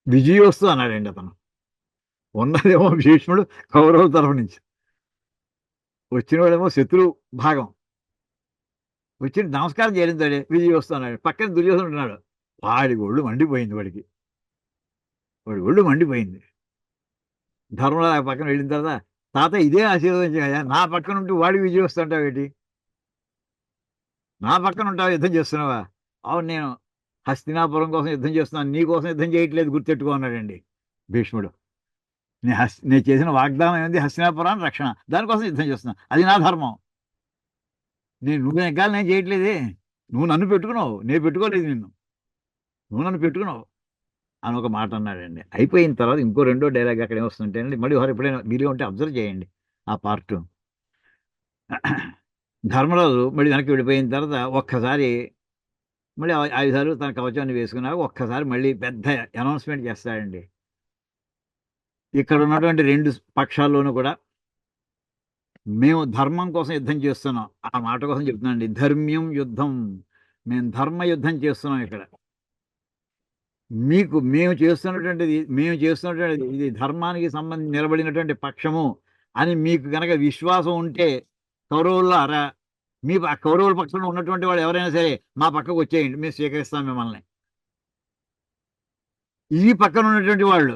[SPEAKER 1] విజయోస్తు అన్నాడండి అతను. ఉన్నదేమో భీష్ముడు కౌరవుల తరఫు నుంచి, వచ్చిన వాడేమో శత్రు భాగం వచ్చి నమస్కారం చేయలేదు విజయ్ వస్తున్నాడు, పక్కన దుర్యోధనుడు ఉన్నాడు. వాడి ఒళ్ళు మండిపోయింది, వాడి ఒళ్ళు మండిపోయింది. ధర్మరాజు ఆ పక్కన వెళ్ళిన తర్వాత, తాత ఇదే ఆశీర్వదించా, నా పక్కన ఉంటూ వాడికి విజయం వస్తుంటావు ఏంటి, నా పక్కన ఉంటావు, యుద్ధం చేస్తున్నావా? అవును, నేను హస్తినాపురం కోసం యుద్ధం చేస్తున్నాను, నీ కోసం యుద్ధం చేయట్లేదు, గుర్తెట్టుకో అన్నాడండి భీష్ముడు. నేను చేసిన వాగ్దానం ఏంది, హస్తినాపురాన్ని రక్షణ, దానికోసం యుద్ధం చేస్తున్నా, అది నా ధర్మం. నువ్వు నెగ్గాలి, నేను చేయట్లేదే, నువ్వు నన్ను పెట్టుకున్నావు, నేను పెట్టుకోలేదు నిన్ను, నువ్వు నన్ను పెట్టుకున్నావు అని ఒక మాట అన్నాడండి. అయిపోయిన తర్వాత ఇంకో రెండో డైలాగ్ అక్కడ ఏమొస్తుంటే అండి, మళ్ళీ ఒకసారి ఎప్పుడైనా వీడియో ఉంటే అబ్జర్వ్ చేయండి ఆ పార్ట్. ధర్మరాజు మళ్ళీ వెనక్కి వెళ్ళిపోయిన తర్వాత ఒక్కసారి మళ్ళీ ఆయుధాలు తన కవచాన్ని వేసుకున్నాక ఒక్కసారి మళ్ళీ పెద్ద అనౌన్స్మెంట్ చేస్తాడండి. ఇక్కడ ఉన్నటువంటి రెండు పక్షాల్లోనూ కూడా మేము ధర్మం కోసం యుద్ధం చేస్తున్నాం, ఆ మాట కోసం చెప్తున్నాండి, ధర్మ్యం యుద్ధం, మేము ధర్మ యుద్ధం చేస్తున్నాం ఇక్కడ. మేము చేస్తున్నటువంటిది ఇది ధర్మానికి సంబంధించి నిలబడినటువంటి పక్షము అని మీకు కనుక విశ్వాసం ఉంటే, కౌరవులారా, మీ కౌరవుల పక్షంలో ఉన్నటువంటి వాళ్ళు ఎవరైనా సరే మా పక్కకు వచ్చేయండి, మేము స్వీకరిస్తాం మిమ్మల్ని. ఈ పక్కన ఉన్నటువంటి వాళ్ళు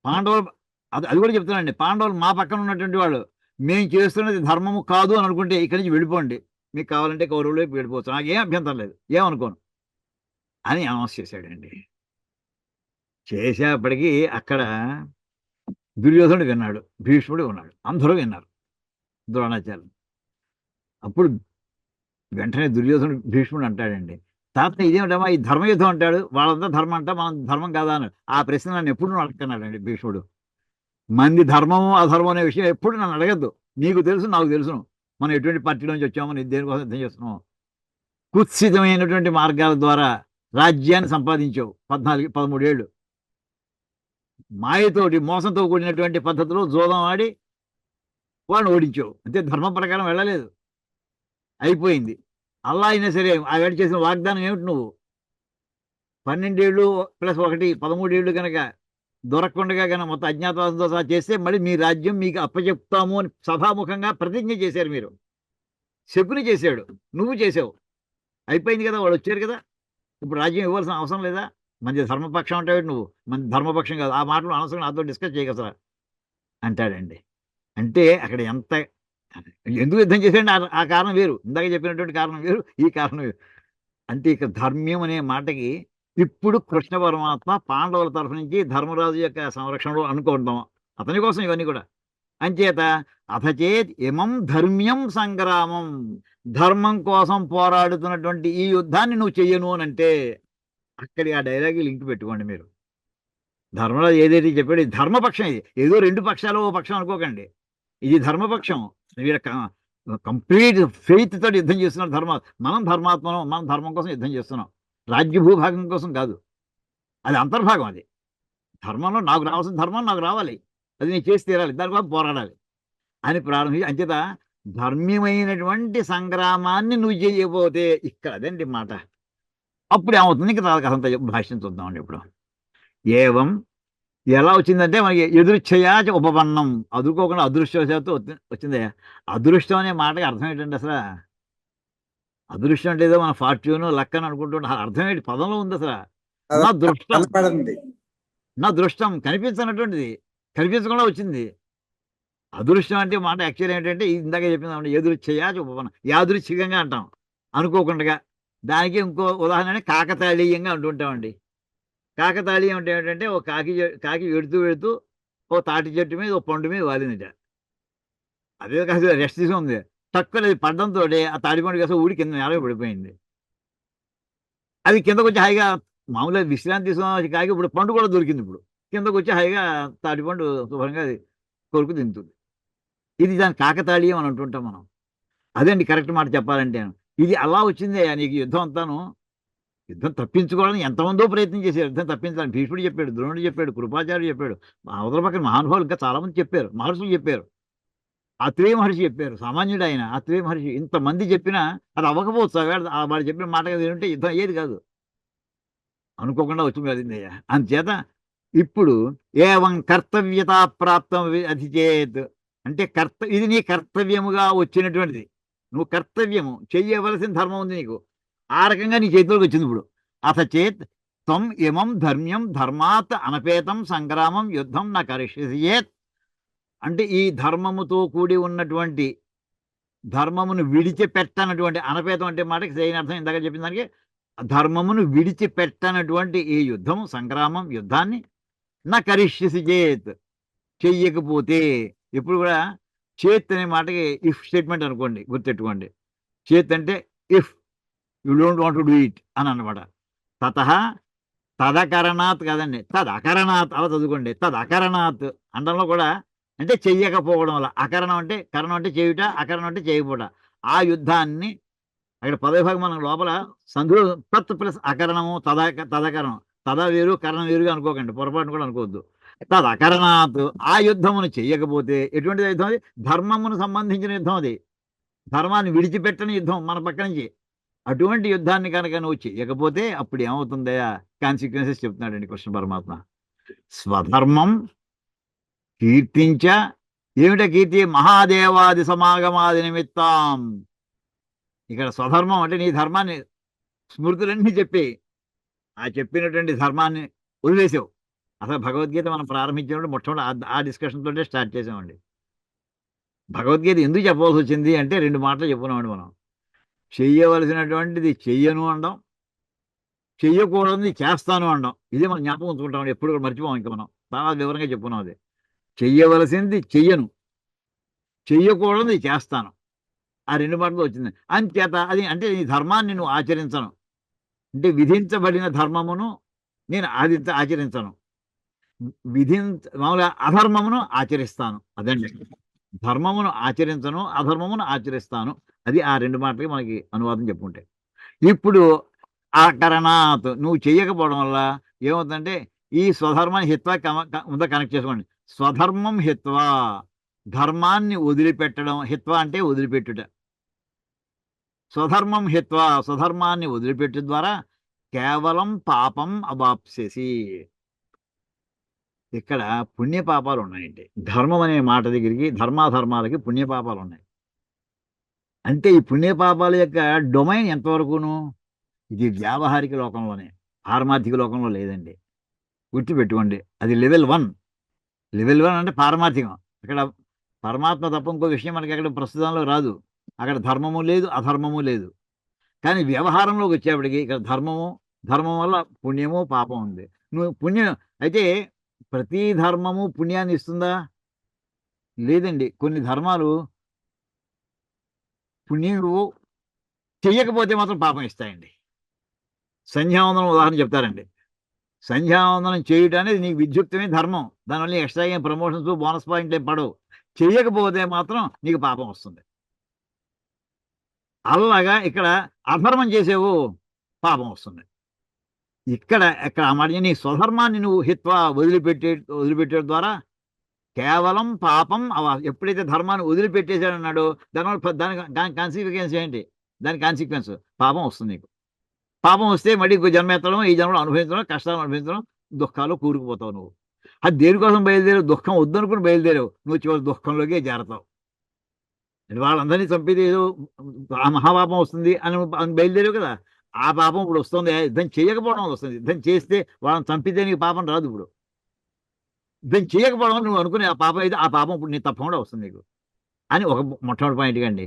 [SPEAKER 1] పాండవులు, అది కూడా చెప్తున్నాండి, పాండవులు మా పక్కన ఉన్నటువంటి వాళ్ళు మేము చేస్తున్నది ధర్మము కాదు అని అనుకుంటే ఇక్కడి నుంచి వెళ్ళిపోండి, మీకు కావాలంటే కౌరవులు వైపు వెళ్ళిపోవచ్చు, నాకేం అభ్యంతరం లేదు, ఏమనుకోను అని అనౌన్స్ చేశాడండి. చేసేప్పటికీ అక్కడ దుర్యోధనుడు విన్నాడు, భీష్ముడు ఉన్నాడు, అందరూ విన్నారు, ద్రోణాచార్యులు. అప్పుడు వెంటనే దుర్యోధనుడు భీష్ముడు అంటాడండి, తాత ఇదేమిటమ్మా ఈ ధర్మయుద్ధం అంటాడు, వాళ్ళంతా ధర్మం అంట, మనం ధర్మం కాదా అన్నాడు. ఆ ప్రశ్న నన్ను ఎప్పుడు అడుగుతున్నాడండి భీష్ముడు. మంది ధర్మము అధర్మం అనే విషయం ఎప్పుడు నన్ను అడగద్దు, నీకు తెలుసు నాకు తెలుసును, మనం ఎటువంటి పార్టీ నుంచి వచ్చామో, నీ దేనికోసం యుద్ధం చేస్తున్నాం. కుత్సితమైనటువంటి మార్గాల ద్వారా రాజ్యాన్ని సంపాదించావు 13 ఏళ్ళు, మాయతోటి మోసంతో కూడినటువంటి పద్ధతిలో జోదం ఆడి వాడిని ఓడించావు, అంతే, ధర్మం ప్రకారం వెళ్ళలేదు, అయిపోయింది. అలా అయినా సరే ఆ వేడి చేసిన వాగ్దానం ఏమిటి, నువ్వు 12 ఏళ్ళు ప్లస్ 1 13 ఏళ్ళు కనుక దొరకకుండా కనుక మొత్తం అజ్ఞాతవాసంతో సహా చేస్తే మళ్ళీ మీ రాజ్యం మీకు అప్పచెప్తాము అని సభాముఖంగా ప్రతిజ్ఞ చేశారు మీరు. శకుని చేశాడు, నువ్వు చేసావు, అయిపోయింది కదా, వాళ్ళు వచ్చారు కదా, ఇప్పుడు రాజ్యం ఇవ్వాల్సిన అవసరం లేదా? మంచి ధర్మపక్షం అంటావు నువ్వు, మంచి ధర్మపక్షం కాదు, ఆ మాటలు అనవసరం నాతో డిస్కస్ చేయగలరా అంటాడండి. అంటే అక్కడ ఎంత, ఎందుకు యుద్ధం చేశాడండి, ఆ కారణం వేరు, ఇందాక చెప్పినటువంటి కారణం వేరు, ఈ కారణం వేరు. అంటే ఇక ధర్మ్యం అనే మాటకి ఇప్పుడు కృష్ణ పరమాత్మ పాండవుల తరఫు నుంచి ధర్మరాజు యొక్క సంరక్షణలో అనుకుంటాం, అతని కోసం ఇవన్నీ కూడా. అంచేత అథచేత్ ఇమం ధర్మ్యం సంగ్రామం, ధర్మం కోసం పోరాడుతున్నటువంటి ఈ యుద్ధాన్ని నువ్వు చెయ్యను అని అంటే, అక్కడి ఆ డైలాగ్ లింక్ పెట్టుకోండి మీరు. ధర్మరాజు ఏదైతే చెప్పాడు, ఇది ధర్మపక్షం, ఇది ఏదో రెండు పక్షాలు ఓ పక్షం అనుకోకండి, ఇది ధర్మపక్షం. వీళ్ళ కంప్లీట్ ఫెయిత్ తోటి యుద్ధం చేస్తున్నారు మనం ధర్మాత్మనం, మనం ధర్మం కోసం యుద్ధం చేస్తున్నాం, రాజ్య భూభాగం కోసం కాదు, అది అంతర్భాగం. అది ధర్మంలో నాకు రావాల్సిన ధర్మం నాకు రావాలి, అది నేను చేసి తీరాలి, దానికోసం పోరాడాలి అని ప్రారంభించి, అంచేత ధర్మ్యమైనటువంటి సంగ్రామాన్ని నువ్వు చేయకపోతే, ఇక్కడ అదండి మాట. అప్పుడు ఏమవుతుంది, ఇంకా కథంతా భాష్యం చూద్దామండి ఇప్పుడు. ఏవం ఎలా వచ్చిందంటే మనకి ఎదురుచ్ఛయాచ ఉపపన్నం, అదురుకోకుండా అదృష్టవశాత్తు వచ్చిందే. అదృష్టం అనే మాటకి అర్థం ఏంటండి అసలు? అదృష్టం అంటే ఏదో మన ఫార్చ్యూన్ లక్ అని అనుకుంటుంటే అర్థం ఏంటి, పదంలో ఉంది అసలు. నా దృష్టం, నా దృష్టం కనిపించినటువంటిది, కనిపించకుండా వచ్చింది. అదృష్టం అంటే మాట యాక్చువల్ ఏంటంటే ఇందాక చెప్పింది, ఎదురుచ్ఛయాచ ఉపపన్నం, యాదృచ్ఛికంగా అంటాం, అనుకోకుండా. దానికి ఇంకో ఉదాహరణ కాకతాళీయంగా అంటుంటామండి. కాకతాళీయం అంటే ఏంటంటే ఓ కాకి వెడుతూ ఓ తాటి చెట్టు మీద ఓ పండు మీద వాలిందిట. అదే కాదు, రెస్ట్ తీసుకుంది, తక్కువ అది పడ్డంతో ఆ తాటి పండు కాస్త ఊడి కింద నేల పడిపోయింది. అది కిందకు వచ్చి హాయిగా మామూలుగా విశ్రాంతి తీసుకున్న కాకి ఇప్పుడు పండు కూడా దొరికింది, ఇప్పుడు కిందకు వచ్చి హాయిగా తాటి పండు శుభ్రంగా అది కొరుకు తింటుంది. ఇది దాని కాకతాళీయం అని అంటుంటాం మనం. అదండి కరెక్ట్ మాట చెప్పాలంటే. ఇది అలా వచ్చిందే నీకు యుద్ధం అంతాను. యుద్ధం తప్పించుకోవాలని ఎంతమందో ప్రయత్నం చేశారు, యుద్ధం తప్పించాలని భీష్ముడు చెప్పాడు, ద్రోణుడు చెప్పాడు, కృపాచార్యుడు చెప్పాడు, అవతల పక్కన మహానుభావులు ఇంకా చాలా మంది చెప్పారు, మహర్షులు చెప్పారు, అత్రేయ మహర్షి చెప్పారు, సామాన్యుడు ఆయన అత్రేయ మహర్షి, ఇంతమంది చెప్పినా అది అవ్వకపోవచ్చు. వాడు చెప్పిన మాట కదా ఏంటంటే యుద్ధం అయ్యేది కాదు, అనుకోకుండా వచ్చి అందుచేత ఇప్పుడు ఏవం కర్తవ్యత ప్రాప్తం అధిచేత్, అంటే ఇది నీ కర్తవ్యముగా వచ్చినటువంటిది. నువ్వు కర్తవ్యము చెయ్యవలసిన ధర్మం ఉంది నీకు. ఆ రకంగా నీ చేతిలోకి వచ్చింది ఇప్పుడు. అథ చేత్ త్వం ఇమం ధర్మ్యం ధర్మాత్ అనపేతం సంగ్రామం యుద్ధం నా కరిష్యేత్. అంటే ఈ ధర్మముతో కూడి ఉన్నటువంటి ధర్మమును విడిచిపెట్టనటువంటి, అనపేతం అంటే మాటకి సరైన అర్థం ఇందాక చెప్పిన దానికి, ధర్మమును విడిచిపెట్టనటువంటి ఈ యుద్ధము సంగ్రామం యుద్ధాన్ని నా కరిష్యసి చేత్, చెయ్యకపోతే. ఇప్పుడు కూడా చేత్ అనే మాటకి ఇఫ్ స్టేట్మెంట్ అనుకోండి, గుర్తెట్టుకోండి. చేత్ అంటే if you don't want to do it అని అనమాట. తత తదకరణాత్ కాదండి, తదకరణాత్ అలా చదువుకోండి. తదకరణాత్ అండంలో కూడా అంటే చెయ్యకపోవడం వల్ల. అకరణం అంటే, కరణం అంటే చేయుట, అకరణం అంటే చేయకపోవట. ఆ యుద్ధాన్ని అక్కడ పదవిభాగం మనం లోపల సంధులు తత్ ప్లస్ అకరణము తదకరణం. తద వేరు కరణం వేరుగా అనుకోకండి, పొరపాటును కూడా అనుకోవద్దు. తదకరణాత్ ఆ యుద్ధమును చెయ్యకపోతే, ఎటువంటి యుద్ధం అది? ధర్మమును సంబంధించిన యుద్ధం అది. ధర్మాన్ని విడిచిపెట్టని యుద్ధం మన పక్క నుంచి. అటువంటి యుద్ధాన్ని కనుక నువ్వు చెయ్యకపోతే అప్పుడు ఏమవుతుందయా? కాన్సిక్వెన్సెస్ చెప్తున్నాడండి కృష్ణ పరమాత్మ. స్వధర్మం కీర్తించ, ఏమిట కీర్తి? మహాదేవాది సమాగమాది నిమిత్తం. ఇక్కడ స్వధర్మం అంటే నీ ధర్మాన్ని, స్మృతులన్నీ చెప్పి ఆ చెప్పినటువంటి ధర్మాన్ని వదిలేసావు. అసలు భగవద్గీత మనం ప్రారంభించినప్పుడు మొట్టమొదటి ఆ డిస్కషన్ తోటే స్టార్ట్ చేసామండి. భగవద్గీత ఎందుకు చెప్పవలసి వచ్చింది అంటే రెండు మాటలు చెప్పుకున్నామండి మనం. చెయ్యవలసినటువంటిది చెయ్యను అనడం, చెయ్యకూడదు చేస్తాను అనడం. ఇదే మనం జ్ఞాపకం ఉంచుకుంటాం, ఎప్పుడు కూడా మర్చిపోం. ఇంకా మనం చాలా వివరంగా చెప్పుకున్నాం. అది చెయ్యవలసింది చెయ్యను, చెయ్యకూడదు చేస్తాను. ఆ రెండు మాటలు వచ్చింది. అంచేత అది అంటే నీ ధర్మాన్ని నువ్వు ఆచరించను, అంటే విధించబడిన ధర్మమును నేను ఆచరించను, మామూలుగా అధర్మమును ఆచరిస్తాను. అదండి, ధర్మమును ఆచరించను, అధర్మమును ఆచరిస్తాను. అది ఆ రెండు మాటలకి మనకి అనువాదం చెప్పుకుంటే. ఇప్పుడు ఆ కరణాత్ నువ్వు చెయ్యకపోవడం వల్ల ఏమవుతుందంటే, ఈ స్వధర్మాన్ని హిత్వా ముందు కనెక్ట్ చేసుకోండి. స్వధర్మం హిత్వా, ధర్మాన్ని వదిలిపెట్టడం. హిత్వా అంటే వదిలిపెట్టుట. స్వధర్మం హిత్వా, స్వధర్మాన్ని వదిలిపెట్టు ద్వారా కేవలం పాపం అవాప్సేసి. ఇక్కడ పుణ్యపాపాలు ఉన్నాయండి. ధర్మం అనే మాట దగ్గరికి, ధర్మాధర్మాలకి పుణ్యపాపాలు ఉన్నాయి. అంటే ఈ పుణ్యపాపాల యొక్క డొమైన్ ఎంతవరకును? ఇది వ్యావహారిక లోకంలోనే, పారమార్థిక లోకంలో లేదండి. గుర్తుపెట్టుకోండి, అది లెవెల్ 1. లెవెల్ 1 అంటే పారమార్థికం. అక్కడ పరమాత్మ తప్ప ఇంకో విషయం మనకి అక్కడ ప్రస్తుతంలో రాదు. అక్కడ ధర్మము లేదు, అధర్మము లేదు. కానీ వ్యవహారంలోకి వచ్చేప్పటికి ఇక్కడ ధర్మము, ధర్మం వల్ల పుణ్యము పాపం ఉంది. నువ్వు పుణ్యం అయితే ప్రతి ధర్మము పుణ్యాన్ని ఇస్తుందా? లేదండి. కొన్ని ధర్మాలు పుణ్యం చెయ్యకపోతే మాత్రం పాపం ఇస్తాయండి. సంధ్యావందనం ఉదాహరణ చెప్తారండి. సంధ్యావందనం చేయటం అనేది నీకు విద్యుక్తమే ధర్మం. దానివల్ల ఎక్స్ట్రా ఏం ప్రమోషన్స్, బోనస్ పాయింట్లు ఏం పడవు. చెయ్యకపోతే మాత్రం నీకు పాపం వస్తుంది. అలాగా ఇక్కడ అధర్మం చేసేవు, పాపం వస్తుంది. ఇక్కడ ఆ మాట నీ స్వధర్మాన్ని నువ్వు హిత్వా వదిలిపెట్టే ద్వారా కేవలం పాపం ఎప్పుడైతే ధర్మాన్ని వదిలిపెట్టేశాడన్నాడో దాని కాన్సిక్వెన్స్ ఏంటి? దాని కాన్సిక్వెన్స్ పాపం వస్తుంది నీకు. పాపం వస్తే మళ్ళీ జన్మ ఎత్తడం, ఈ జన్మలో అనుభవించడం, కష్టాలు అనుభవించడం, దుఃఖాలు కూరుకుపోతావు నువ్వు. అది దేనికోసం బయలుదేరావు? దుఃఖం వద్దనుకుని బయలుదేరావు, నువ్వు చివరి దుఃఖంలోకే చేరతావు. వాళ్ళందరినీ చంపేది ఏదో ఆ మహాపాపం వస్తుంది అని బయలుదేరావు కదా. ఆ పాపం ఇప్పుడు వస్తుంది. యుద్ధం చేయకపోవడం వస్తుంది. యుద్ధం చేస్తే వాళ్ళని చంపితే నీకు పాపం రాదు. ఇప్పుడు యుద్ధం చేయకపోవడం నువ్వు అనుకునే ఆ పాపం అయితే, ఆ పాపం ఇప్పుడు నీ తప్పకుండా వస్తుంది నీకు అని ఒక మొట్టమొదటి పాయింట్ అండి.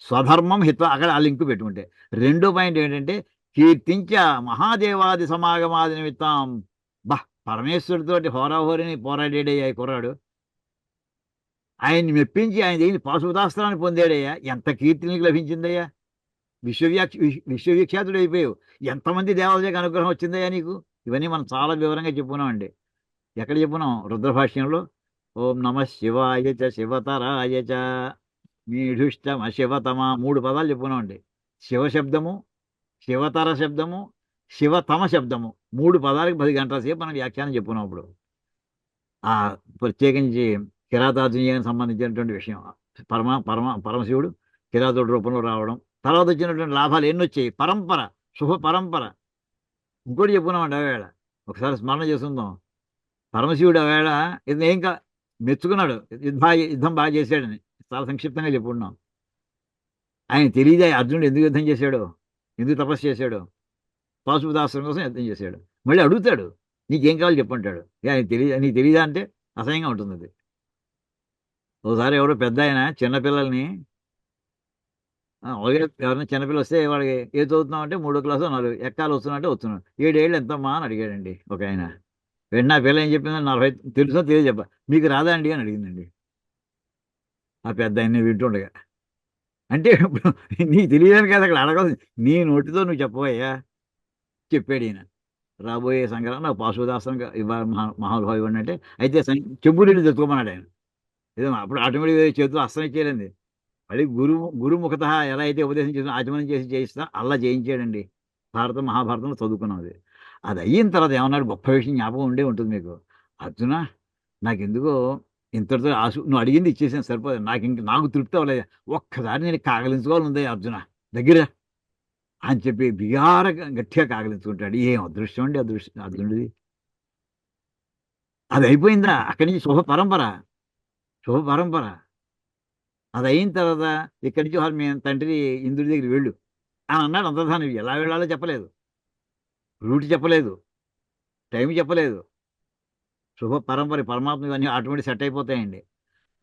[SPEAKER 1] స్వధర్మం హిత్వ, అక్కడ ఆ లింక్ పెట్టుకుంటే. రెండో పాయింట్ ఏంటంటే, కీర్తించ మహాదేవాది సమాగమాది నిమిత్తం. పరమేశ్వరుడితోటి హోరాహోరిని పోరాడేడయ్యా ఈ కుర్రాడు. ఆయన్ని మెప్పించి ఆయన దగ్గర పాశుపతాస్త్రాన్ని పొందాడయ్యా. ఎంత కీర్తి నీకు లభించిందయ్యా. విశ్వవిఖ్యాతుడు అయిపోయావు. ఎంతమంది దేవతల యొక్క అనుగ్రహం వచ్చిందయ్యా నీకు. ఇవన్నీ మనం చాలా వివరంగా చెప్పుకున్నామండి. ఎక్కడ చెప్పుకున్నాం? రుద్రభాష్యంలో ఓం నమ శివాయ చ శివతరాయ చ మీఢుష్టమ శివతమ 3 పదాలు చెప్పుకున్నామండి. శివశబ్దము, శివతర శబ్దము, శివతమ శబ్దము, 3 పదాలకు 10 గంటల సేపు మనం వ్యాఖ్యానం చెప్పుకున్నాం. అప్పుడు ఆ ప్రత్యేకించి కిరాతార్జునీయానికి సంబంధించినటువంటి విషయం. పరమశివుడు కిరాతుడి రూపంలో రావడం, తర్వాత వచ్చినటువంటి లాభాలు ఎన్ని వచ్చాయి? పరంపర, శుభ పరంపర. ఇంకోటి చెప్పుకున్నామండి. ఆవేళ ఒకసారి స్మరణ చేసుకుందాం. పరమశివుడు ఆవేళ ఏం మెచ్చుకున్నాడు. యుద్ధం బాగా చేశాడని. చాలా సంక్షిప్తంగా చెప్పుకున్నాం. ఆయన తెలియదా అర్జునుడు ఎందుకు యుద్ధం చేశాడో, ఎందుకు తపస్సు చేశాడో, పాశుపతాస్త్రం కోసం యుద్ధం చేశాడు. మళ్ళీ అడుగుతాడు, నీకేం కావాలి చెప్పంటాడు. ఆయన తెలియదా, నీకు తెలియదా అంటే అసహ్యంగా ఉంటుంది అది. ఒకసారి ఎవరో పెద్ద ఆయన చిన్నపిల్లల్ని అలాగే ఎవరైనా చిన్నపిల్లలు వస్తే వాడికి ఏ చదువుతున్నావు అంటే 3వ క్లాసు 4 ఎక్కాలు వస్తున్నా అంటే వస్తున్నాడు. 7 ఏళ్ళు ఎంతమ్మా అని అడిగాడండి ఒక ఆయన. వెంటనే ఆ పిల్ల ఏం చెప్పిందని 40 తెలుసో తెలియదు చెప్ప, మీకు రాదా అండి అని అడిగిందండి ఆ పెద్ద ఆయన వింటుండగా. అంటే ఇప్పుడు నీకు తెలియదని కాదు అక్కడ అడగాల్సింది, నీ నోటితో నువ్వు చెప్పబోయ్యా చెప్పాడు ఈయన. రాబోయే సంక్రాంతి నాకు పాశుపతాస్త్రం ఇవ్వాలి మహానుభావు ఇవ్వండి అంటే, అయితే చెంబు నీళ్ళు తెచ్చుకోమన్నాడు ఆయన. ఏదో అప్పుడు ఆటోమేటిక్గా చేతిలో అస్త్రం ఇచ్చేయాలండి. మళ్ళీ గురుముఖత ఎలా అయితే ఉపదేశం చేసిన ఆచమనం చేసి చేయిస్తా అలా చేయించాడండి. భారతం మహాభారతంలో చదువుకున్నాం అది. అది అయిన తర్వాత ఏమన్నాడు, గొప్ప విషయం జ్ఞాపకం ఉండే ఉంటుంది మీకు. అర్జున, నాకెందుకో ఇంతటితో నువ్వు అడిగింది ఇచ్చేసాను సరిపోదు, నాకు తృప్తి అవ్వలేదు, ఒక్కసారి నేను కాగలించుకోవాలి ఉంది అర్జున, దగ్గర అని చెప్పి బిగారగా గట్టిగా కాగలించుకుంటాడు. ఏం అదృష్టం అండి అదృష్టం అర్జునుడిది. అది అయిపోయిందా అక్కడి నుంచి శుభ పరంపర, శుభ పరంపర. అది అయిన తర్వాత ఇక్కడి నుంచి మీ తండ్రి ఇంద్రుడి దగ్గరికి వెళ్ళు అని అన్నాడు అంతర్ధానం. ఎలా వెళ్ళాలో చెప్పలేదు, రూట్ చెప్పలేదు, టైం చెప్పలేదు. శుభ పరంపర పరమాత్మ ఇవన్నీ ఆటోమేటిక్ సెట్ అయిపోతాయండి.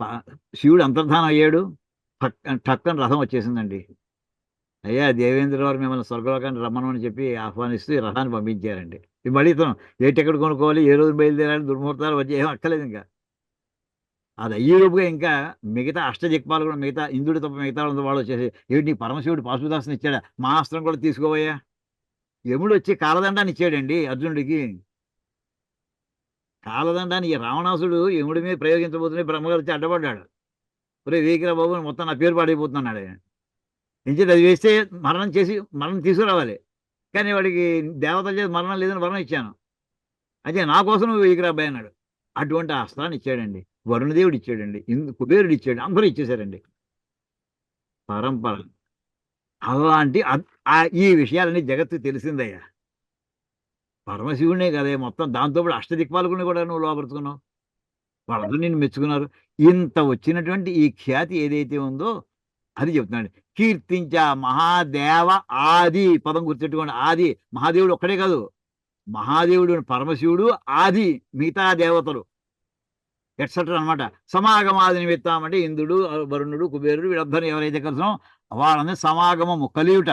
[SPEAKER 1] ప- శివుడు అంతర్ధానం అయ్యాడు. టక్కన రథం వచ్చేసిందండి. అయ్యా దేవేంద్ర వారు మిమ్మల్ని స్వర్గలోకాన్ని రమ్మనని చెప్పి ఆహ్వానిస్తూ ఈ రథాన్ని పంపించారండి. ఇది మళ్ళీ ఇతను ఏ టికెట్ కొనుక్కోవాలి, ఏ రోజు బయలుదేరాలి, దుర్ముహూర్తాలు వచ్చి ఏం అక్కర్లేదు ఇంకా. అది అయ్యేలోపుగా ఇంకా మిగతా అష్టదిక్పాలు కూడా, మిగతా ఇంద్రుడి తప్ప మిగతా వాళ్ళంతా వాళ్ళు వచ్చేసి, ఏమిటి నీకు పరమశివుడు పాశుపతాస్త్రం ఇచ్చాడా, మా అస్త్రం కూడా తీసుకోవయ్యా. యముడు వచ్చి కాలదండాన్ని ఇచ్చాడండి అర్జునుడికి. కాలదండాన్ని ఈ రావణాసుడు యముడి మీద ప్రయోగించబోతుంటే బ్రహ్మగారు వచ్చి అడ్డపడ్డాడు. ఒరే వీకిరా బాబు, మొత్తం నా పేరు పాడైపోతున్నాడు ఆయన. ఎంచేది అది వేస్తే మరణం తీసుకురావాలి, కానీ వాడికి దేవతల చేత మరణం లేదని వరం ఇచ్చాను, అయితే నా కోసం నువ్వు వీకిరా అబ్బాయి అన్నాడు. అటువంటి అస్త్రాన్ని ఇచ్చాడండి. వరుణదేవుడు ఇచ్చాడండి, కుబేరుడు ఇచ్చాడు, అందరూ ఇచ్చేశారండి. పరంపర అలాంటి ఈ విషయాలన్నీ జగత్తు తెలిసిందయ్యా. పరమశివుడే కదే మొత్తం, దాంతో పాటు అష్టదిక్పాలకుని కూడా నువ్వు లోపరుచుకున్నావు, వాళ్ళందరూ నిన్ను మెచ్చుకున్నారు. ఇంత వచ్చినటువంటి ఈ ఖ్యాతి ఏదైతే ఉందో అది చెప్తున్నాడు. కీర్తించ మహాదేవ ఆది పదం గుర్తెట్టుకోండి. ఆది మహాదేవుడు ఒక్కడే కాదు, మహాదేవుడు పరమశివుడు ఆది, మిగతా దేవతలు ఎట్సెట్రా అనమాట. సమాగమాది నిమిత్తం అంటే ఇంద్రుడు, వరుణుడు, కుబేరుడు వీళ్ళందరూ ఎవరైతే కలిసినో వాళ్ళని సమాగమము కలియుట,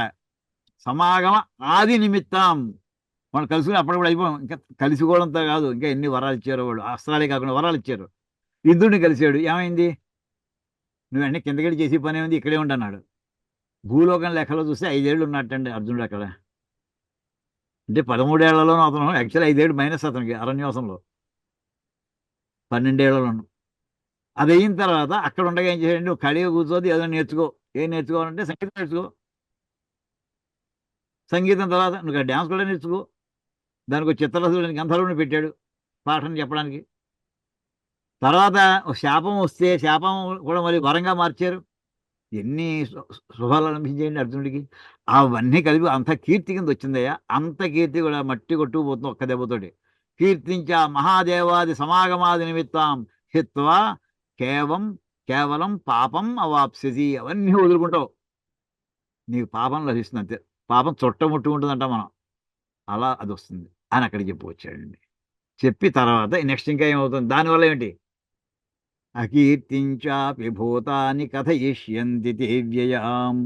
[SPEAKER 1] సమాగమ ఆది నిమిత్తం. వాళ్ళు కలుసుకుని అప్పుడప్పుడు అయిపోయాం. ఇంకా కలిసికోవడంతో కాదు, ఇంకా ఎన్ని వరాలు ఇచ్చారో వాళ్ళు, అస్త్రాలే కాకుండా వరాలు ఇచ్చారు. ఇంద్రుడిని కలిశాడు, ఏమైంది, నువ్వు అన్నీ కిందకెళ్ళి చేసే పని ఉంది, ఇక్కడే ఉండన్నాడు. భూలోకం లెక్కలో చూస్తే 5 ఏళ్ళు ఉన్నట్టండి అర్జునుడు అక్కడ. అంటే 13 ఏళ్లలోనూ అతను యాక్చువల్ 5 ఏళ్ళు మైనస్ అతనికి అరణ్యవాసంలో, 12 ఏళ్లలోను. అది అయిన తర్వాత అక్కడ ఉండగా ఏం చేయాలంటే, నువ్వు ఖాళీగా కూర్చోదు, ఏదో నేర్చుకో. ఏం నేర్చుకోవాలంటే సంగీతం నేర్చుకో. సంగీతం తర్వాత నువ్వు డ్యాన్స్ కూడా నేర్చుకో. దానికి ఒక చిత్రరథుడిని గంధర్వుని పెట్టాడు పాఠం చెప్పడానికి. తర్వాత ఒక శాపం వస్తే శాపం కూడా మళ్ళీ వరంగా మార్చారు. ఎన్ని శుభాలు అనిపించేయండి అర్జునుడికి. అవన్నీ కలిపి అంత కీర్తి కింద వచ్చిందయ్యా. అంత కీర్తి కూడా మట్టి కొట్టుకుపోతుంది ఒక్క దెబ్బతోటి. కీర్తించ మహాదేవాది సమాగమాది నిమిత్తం హిత్వా కేవలం పాపం అవాప్స్యసి. అవన్నీ వదులుకుంటావు, నీకు పాపం లభిస్తుంది అంతే. పాపం చుట్టముట్టుకుంటుందంట మనం, అలా అది వస్తుంది అని అక్కడికి చెప్పి వచ్చాడండి. చెప్పి తర్వాత నెక్స్ట్ ఇంకా ఏమవుతుంది, దానివల్ల ఏమిటి, అకీర్తించాపి భూతాని కథయిష్యంతి తే వ్యయాం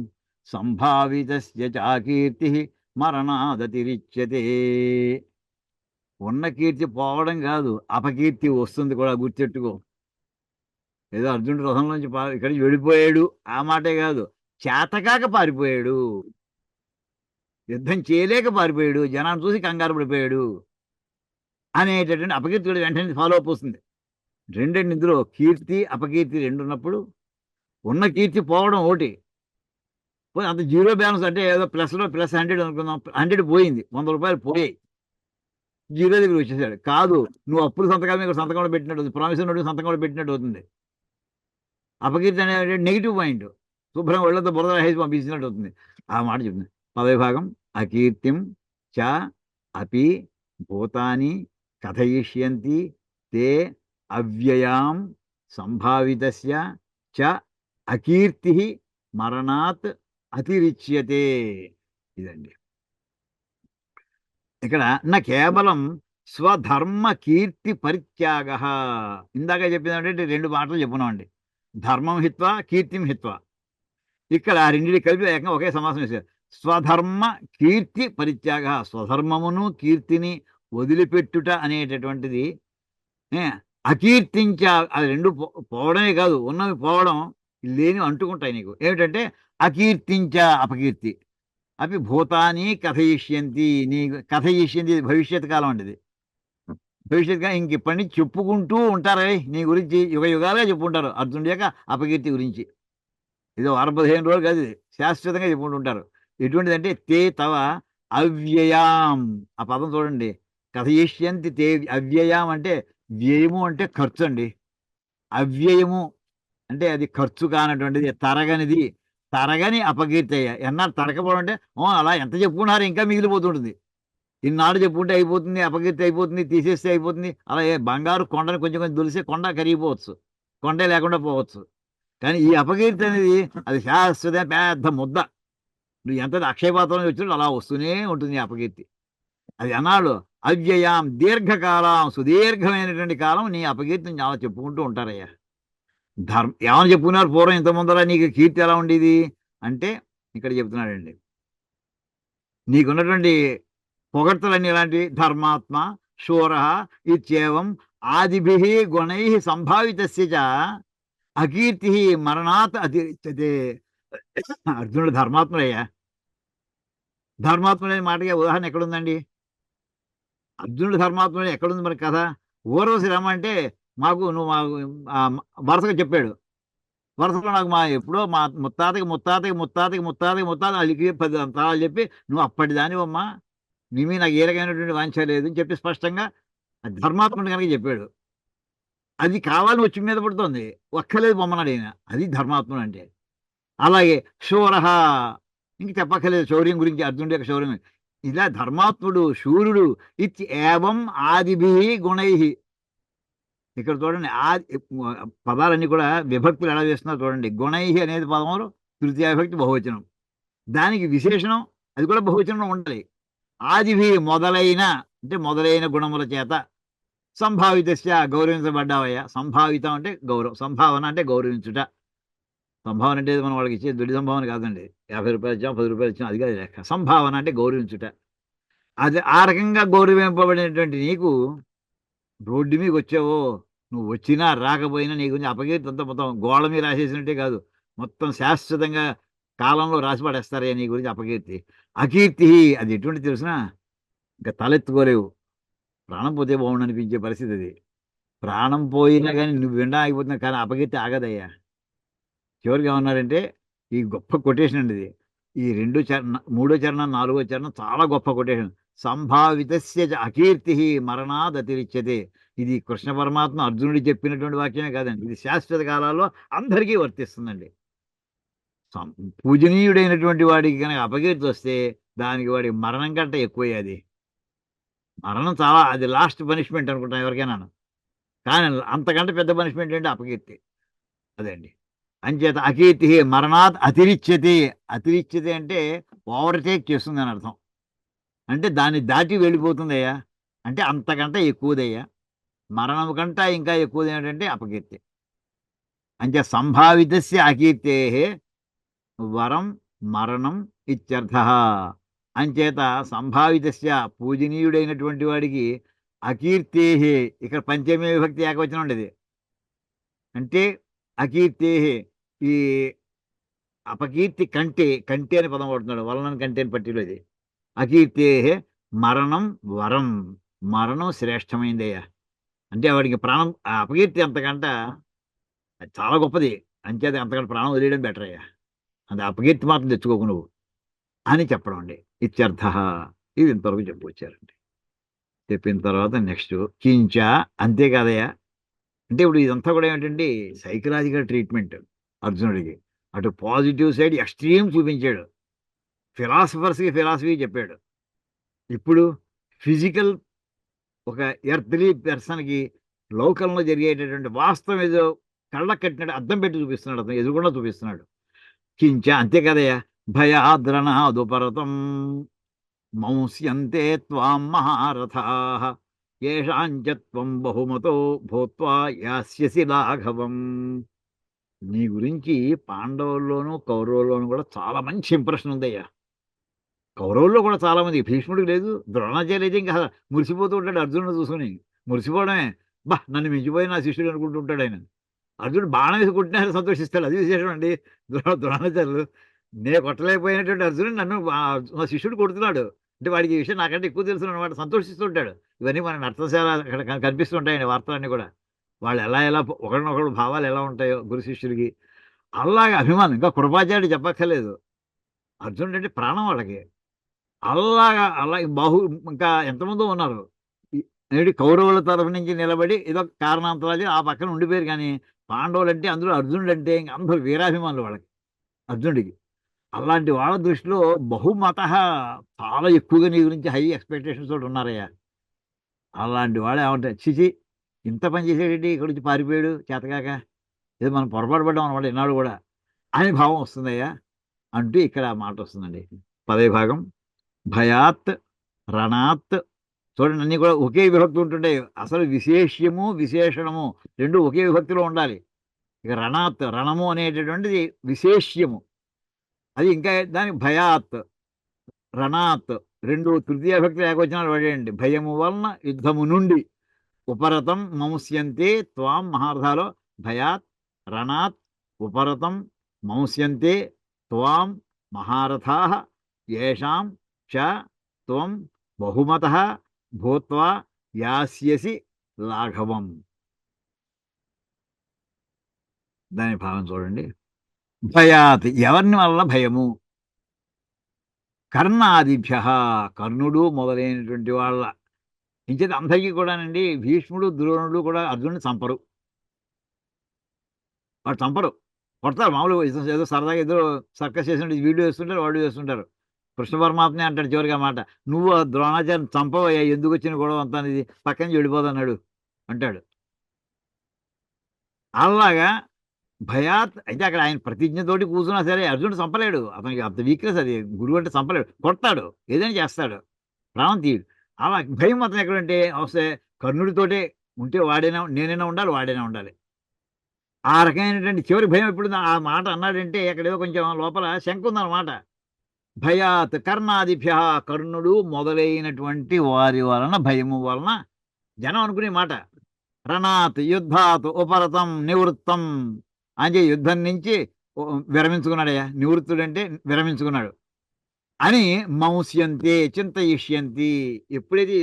[SPEAKER 1] సంభావితస్య చాకీర్తి మరణాదతిరిచ్యతే. ఉన్న కీర్తి పోవడం కాదు, అపకీర్తి వస్తుంది కూడా, గుర్తెట్టుకో. ఏదో అర్జునుడు రథంలోంచి ఇక్కడి నుంచి వెళ్ళిపోయాడు ఆ మాటే కాదు, చేతకాక పారిపోయాడు, యుద్ధం చేయలేక పారిపోయాడు, జనాన్ని చూసి కంగారు పడిపోయాడు అనేటటువంటి అపకీర్తి కూడా వెంటనే ఫాలో అప్ వస్తుంది. రెండండి ఇందులో, కీర్తి అపకీర్తి రెండు ఉన్నప్పుడు, ఉన్న కీర్తి పోవడం ఒకటి. అంత జీరో బ్యాలెన్స్ అంటే ఏదో ప్లస్లో ప్లస్ 100 అనుకుందాం, 100 పోయింది, 100 రూపాయలు పోయాయి, జీరో దగ్గర వచ్చేసాడు. కాదు, నువ్వు అప్పులు సంతకాల మీద సంతకం కూడా పెట్టినట్టు అవుతుంది, ప్రామిస్ నోటు సంతకం కూడా పెట్టినట్టు అవుతుంది. అపకీర్తి అనేది నెగిటివ్ పాయింట్, శుభ్రం ఒళ్ళతో బురద వేసి పంపించినట్టు అవుతుంది. ఆ మాట చెప్తుంది పదవిభాగం. అకీర్తిం చ అపి భూతాని కథయిష్యంతి తే అవ్యయాం సంభావితస్య చ అకీర్తి మరణాత్ అతిరిచ్యతే. ఇదండి ఇక్కడ నా కేవలం స్వధర్మ కీర్తి పరిత్యాగ. ఇందాక చెప్పింది ఏంటంటే రెండు మాటలు చెప్పున్నామండి, ధర్మం హిత్వా కీర్తిం హిత్వా. ఇక్కడ ఆ రెండింటి కలిపి ఏకంగా ఒకే సమాసం వేశారు. స్వధర్మ కీర్తి పరిత్యాగ, స్వధర్మమును కీర్తిని వదిలిపెట్టుట అనేటటువంటిది. ఏ, అకీర్తించ, అది రెండు పోవడమే కాదు, ఉన్నవి పోవడం, లేని అంటుకుంటాయి నీకు. ఏమిటంటే అకీర్తించ అపకీర్తి, అవి భూతాన్ని కథయిష్యంతి, నీ కథయిష్యంతి భవిష్యత్ కాలం అండి ఇది. భవిష్యత్ కాలం ఇంక ఇప్పటి నుంచి చెప్పుకుంటూ ఉంటారు నీ గురించి, యుగ యుగాలుగా చెప్పుకుంటారు అర్జునుడి యొక్క అపకీర్తి గురించి. ఇది 15 రోజులు కాదు, ఇది శాశ్వతంగా చెప్పుకుంటుంటారు. ఎటువంటిదంటే తే తవ అవ్యయాం, ఆ పదం చూడండి, కథయిష్యంతి తే అవ్యయాం అంటే వ్యయము అంటే ఖర్చు అండి. అవ్యయము అంటే అది ఖర్చు కానటువంటిది, తరగనిది, తరగని అపకీర్తి అయ్యా. ఎన్నాళ్ళు తరగపోవడం అంటే అలా ఎంత చెప్పుకున్నారు ఇంకా మిగిలిపోతుంటుంది. ఇన్నాళ్ళు చెప్పుకుంటే అయిపోతుంది, అపకీర్తి అయిపోతుంది, తీసేస్తే అయిపోతుంది. అలా బంగారు కొండని కొంచెం కొంచెం దులిసే కొండ కరిగిపోవచ్చు, కొండే లేకుండా పోవచ్చు. కానీ ఈ అపకీర్తి అనేది అది శాశ్వత పెద్ద ముద్ద. నువ్వు ఎంత అక్షయపాత్రం వచ్చినట్టు అలా వస్తూనే ఉంటుంది ఈ అపకీర్తి. అది అన్నాడు అవ్యయాం దీర్ఘకాలం, సుదీర్ఘమైనటువంటి కాలం నీ అపకీర్తిని చాలా చెప్పుకుంటూ ఉంటారయ్యా. ఏమని చెప్పుకున్నారు పూర్వం ఇంత ముందర నీకు కీర్తి ఎలా ఉండేది అంటే ఇక్కడ చెప్తున్నాడండి, నీకున్నటువంటి పొగడ్తలన్నీ ఎలాంటివి, ధర్మాత్మ శూర ఇత్యేవం ఆదిభి గుణై సంభావితస్య చ అకీర్తి మరణాత్ అతిరిచ్యతే. అర్జునుడు ధర్మాత్ముడయ్యా. ధర్మాత్ముడు అనే మాటగా ఉదాహరణ ఎక్కడుందండి? అర్జునుడు ధర్మాత్ముడు ఎక్కడుంది మరి కథ? ఊర్వశి రమ్మంటే మాకు నువ్వు మాకు వరుసగా చెప్పాడు. వరుసలో నాకు ఎప్పుడో మా ముత్తాతకి ముత్తాతకి ముత్తాతకి ముత్తాతకి ముత్తాత అలికి 10 తరాలు చెప్పి నువ్వు అప్పటిదానివమ్మా, నీ మీద నాకు ఏ రకమైనటువంటి వాంఛ లేదు అని చెప్పి స్పష్టంగా ధర్మాత్ముడు కనుక చెప్పాడు. అది కావాలని వచ్చి మీద పడుతోంది, ఒక్కలేదు బొమ్మనాడు ఆయన. అది ధర్మాత్ముడు అంటే. అలాగే శూర, ఇంక చెప్పక్కర్లేదు శౌర్యం గురించి, అర్జునుడి యొక్క శౌర్యం. ఇలా ధర్మాత్ముడు శూరుడు ఇత్ ఏవం ఆదిభి గుణై. ఇక్కడ చూడండి పదాలన్నీ కూడా విభక్తులు ఎలా వేస్తున్నారు చూడండి. గుణై అనేది పదములు తృతీయ విభక్తి బహువచనం, దానికి విశేషణం అది కూడా బహువచనం ఉండాలి. ఆదిభి మొదలైన అంటే మొదలైన గుణముల చేత సంభావితస్య గౌరవించబడ్డావయ్యా. సంభావితం అంటే గౌరవం, సంభావన అంటే గౌరవించుట. సంభావన అంటే మనం వాళ్ళకి ఇచ్చే దొడి సంభావన కాదండి, 50 రూపాయలు ఇచ్చాం 10 రూపాయలు ఇచ్చాం అది కాదు లెక్క. సంభావన అంటే గౌరవించుట. అది ఆ రకంగా గౌరవింపబడినటువంటి నీకు రోడ్డు మీకు వచ్చావో, నువ్వు వచ్చినా రాకపోయినా నీ గురించి అపకీర్తి అంతా మొత్తం గోడ మీద రాసేసినట్టే కాదు, మొత్తం శాశ్వతంగా కాలంలో రాసి పడేస్తారే నీ గురించి అపకీర్తి. అకీర్తి అది ఎటువంటి తెలిసినా ఇంకా తలెత్తుకోలేవు. ప్రాణం పోతే బాగుండు అనిపించే పరిస్థితి అది. ప్రాణం పోయినా కానీ నువ్వు వినడా ఆగిపోతున్నా, కానీ అపకీర్తి ఆగదయ్యా. చివరికి ఏమన్నారంటే ఈ గొప్ప కొటేషన్ అండి ఇది. ఈ మూడో చరణం 4వ చరణం చాలా గొప్ప కొటేషన్. సంభావితస్య అకీర్తి మరణాద్ అతిరిచ్యతే. ఇది కృష్ణ పరమాత్మ అర్జునుడి చెప్పినటువంటి వాక్యమే కాదండి, ఇది శాశ్వత కాలాల్లో అందరికీ వర్తిస్తుందండి. పూజనీయుడైనటువంటి వాడికి కనుక అపకీర్తి వస్తే దానికి వాడి మరణం కంటే ఎక్కువయ్యేది. మరణం చాలా, అది లాస్ట్ పనిష్మెంట్ అనుకుంటాం ఎవరికైనా. కానీ అంతకంటే పెద్ద పనిష్మెంట్ ఏంటి అపకీర్తి. అదండి. అంచేత అకీర్తి మరణాత్ అతిరిచ్యతే. అతిరిచ్యతే అంటే ఓవర్టేక్ చేస్తుంది అని అర్థం. అంటే దాన్ని దాటి వెళ్ళిపోతుందయ్యా, అంటే అంతకంటే ఎక్కువదయ్యా. మరణం కంటే ఇంకా ఎక్కువది ఏంటంటే అపకీర్తి. అంచే సంభావితస్య అకీర్తే వరం మరణం ఇత్యర్థ. అంచేత సంభావితస్య పూజనీయుడైనటువంటి వాడికి అకీర్తే, ఇక్కడ పంచమే విభక్తి ఏకవచనం ఉండేది. అంటే అకీర్తే ఈ అపకీర్తి కంటే, కంటే అని పదం పడుతున్నాడు, వలన కంటే అని పట్టిలో ఇది. అకీర్తే మరణం వరం, మరణం శ్రేష్టమైందయ్యా. అంటే వాడికి ప్రాణం, అపకీర్తి అంతకంట చాలా గొప్పది, అంచేత అంతకంటే ప్రాణం వదిలేయడం బెటర్ అయ్యా. అది అపకీర్తి మాత్రం తెచ్చుకోకు నువ్వు అని చెప్పడం అండి. ఇత్యర్థ. ఇది ఇంతవరకు చెప్పుకొచ్చారండి. చెప్పిన తర్వాత నెక్స్ట్ కించ, అంతేకాదయ్యా. అంటే ఇప్పుడు ఇదంతా కూడా ఏమిటంటే సైకలాజికల్ ట్రీట్మెంట్ అర్జునుడికి. అటు పాజిటివ్ సైడ్ ఎక్స్ట్రీమ్ చూపించాడు, ఫిలాసఫర్స్కి ఫిలాసఫీ చెప్పాడు. ఇప్పుడు ఫిజికల్ ఒక ఎర్త్లీ పర్సన్కి లోకంలో జరిగేటటువంటి వాస్తవం ఏదో కళ్ళకు కట్టినట్టు అద్దం పెట్టి చూపిస్తున్నాడు, అతను ఎదురుగుండా చూపిస్తున్నాడు. కించ అంతే కదయ్యా, భయాద్రణాదుపరతం మంస్యంతే త్వాం మహారథాః ఏషాంచత్వం బహుమతో భూత్వా యాస్యసి లాఘవం. నీ గురించి పాండవుల్లోనూ కౌరవుల్లోనూ కూడా చాలా మంచి ఇంప్రెషన్ ఉందయ్యా. కౌరవుల్లో కూడా చాలా మంది, భీష్ముడికి లేదు, ద్రోణాచార్య అయితే ఇంకా మురిసిపోతూ ఉంటాడు అర్జునుడు చూసుకుని. మురిసిపోవడమే, బా నన్ను మించిపోయి నా శిష్యుడు అనుకుంటూ ఉంటాడు ఆయన. అర్జునుడు బాణం వేసి కొట్టినా సరే సంతోషిస్తాడు, అది విశేషం అండి. ద్రోణాచార్యులు నే కొట్టలేకపోయినటువంటి అర్జునుడు నన్ను నా శిష్యుడు కొడుతున్నాడు అంటే వాడికి ఈ విషయం నాకంటే ఎక్కువ తెలుసు అనమాట, సంతోషిస్తూ ఉంటాడు. ఇవన్నీ మన నర్తనశాల అక్కడ కనిపిస్తుంటాయండి వార్తలన్నీ కూడా. వాళ్ళు ఎలా ఎలా ఒకరినొకరు భావాలు ఎలా ఉంటాయో గురు శిష్యుడికి, అలాగే అభిమానం. ఇంకా కృపాచార్యుడు చెప్పక్కర్లేదు, అర్జునుడు అంటే ప్రాణం వాళ్ళకి. అలాగా అలాగే ఇంకా ఎంతమందో ఉన్నారు. నేటి కౌరవుల తరఫు నుంచి నిలబడి ఏదో కారణాంతరాలు ఆ పక్కన ఉండిపోయారు. కానీ పాండవులు అంటే, అందులో అర్జునుడు అంటే ఇంక అందరూ వీరాభిమానులు వాళ్ళకి, అర్జునుడికి. అలాంటి వాళ్ళ దృష్టిలో బహుమత చాలా ఎక్కువగా నీ గురించి హై ఎక్స్పెక్టేషన్స్ తోటి ఉన్నారయ్యా. అలాంటి వాడు ఏమంటారు, చిచి ఇంత పని చేసేటండి, ఇక్కడి నుంచి పారిపోయాడు చేతకాక, ఏదో మనం పొరపాటు పడ్డాం అనమాట ఇన్నాడు కూడా అని భావం వస్తుందయ్యా. అంటూ ఇక్కడ ఆ మాట వస్తుందండి. పదే భాగం భయాత్ రణాత్. చూడండి అన్నీ కూడా ఒకే విభక్తి ఉంటుంటాయి. అసలు విశేష్యము విశేషణము రెండు ఒకే విభక్తిలో ఉండాలి. ఇక రణాత్, రణము అనేటటువంటిది విశేష్యము, అది ఇంకా దానికి భయాత్ రణాత్ రెండు తృతీయ విభక్తి ఏకవచనాలు పడేయండి. భయము వలన, యుద్ధము నుండి. ఉపరతం మంస్యంతే త్వాం మహారథాలో భయాత్ రణాత్ ఉపరతం మంస్యంతే త్వాం మహారథాః యేషాం చ త్వం బహుమతః భూత్వా యాస్యసి లాఘవం. దాని భావం చూడండి. భయాత్ ఎవరిని వల్ల భయము, కర్ణాదిభ్య కర్ణుడు మొదలైనటువంటి వాళ్ళ ఇంచేది అందరికీ కూడానండి. భీష్ముడు ద్రోణుడు కూడా అర్జునుడిని చంపరు, వాడు చంపరు, కొడతారు మామూలుగా. ఏదో సరదాగా ఏదో సర్కస్ చేస్తుంటే వీడియో వేస్తుంటారు, వాడు వేస్తుంటారు. కృష్ణ పరమాత్మే అంటాడు చివరిగా మాట, నువ్వు ఆ ద్రోణాచార్యం చంపవయ్యా, ఎందుకు వచ్చిన గొడవ అంతా అనేది, పక్కన వెళ్ళిపోదన్నాడు అంటాడు. అలాగా భయాత్ అయితే అక్కడ ఆయన ప్రతిజ్ఞతోటి కూర్చున్నా సరే అర్జునుడు చంపలేడు, అతనికి అంత వీక్నెస్ అది. గురువు అంటే చంపలేడు, కొడతాడు, ఏదైనా చేస్తాడు, ప్రాణం తీయడు. అలా భయం మాత్రం ఎక్కడంటే వస్తే కర్ణుడితోటే ఉంటే వాడైనా నేనైనా ఉండాలి, వాడైనా ఉండాలి. ఆ రకమైనటువంటి చివరి భయం ఎప్పుడు ఆ మాట అన్నాడంటే ఎక్కడేదో కొంచెం లోపల శంక ఉందన్నమాట. భయాత్ కర్ణాదిభ్య కర్ణుడు మొదలైనటువంటి వారి వలన, భయము వలన జనం అనుకునే మాట. రణాత్ యుద్ధాత్ ఉపరతం నివృత్తం అంటే యుద్ధం నుంచి విరమించుకున్నాడయ్యా. నివృత్తుడంటే విరమించుకున్నాడు అని. మంస్యంతే చింతయిష్యంతి, ఎప్పుడైతే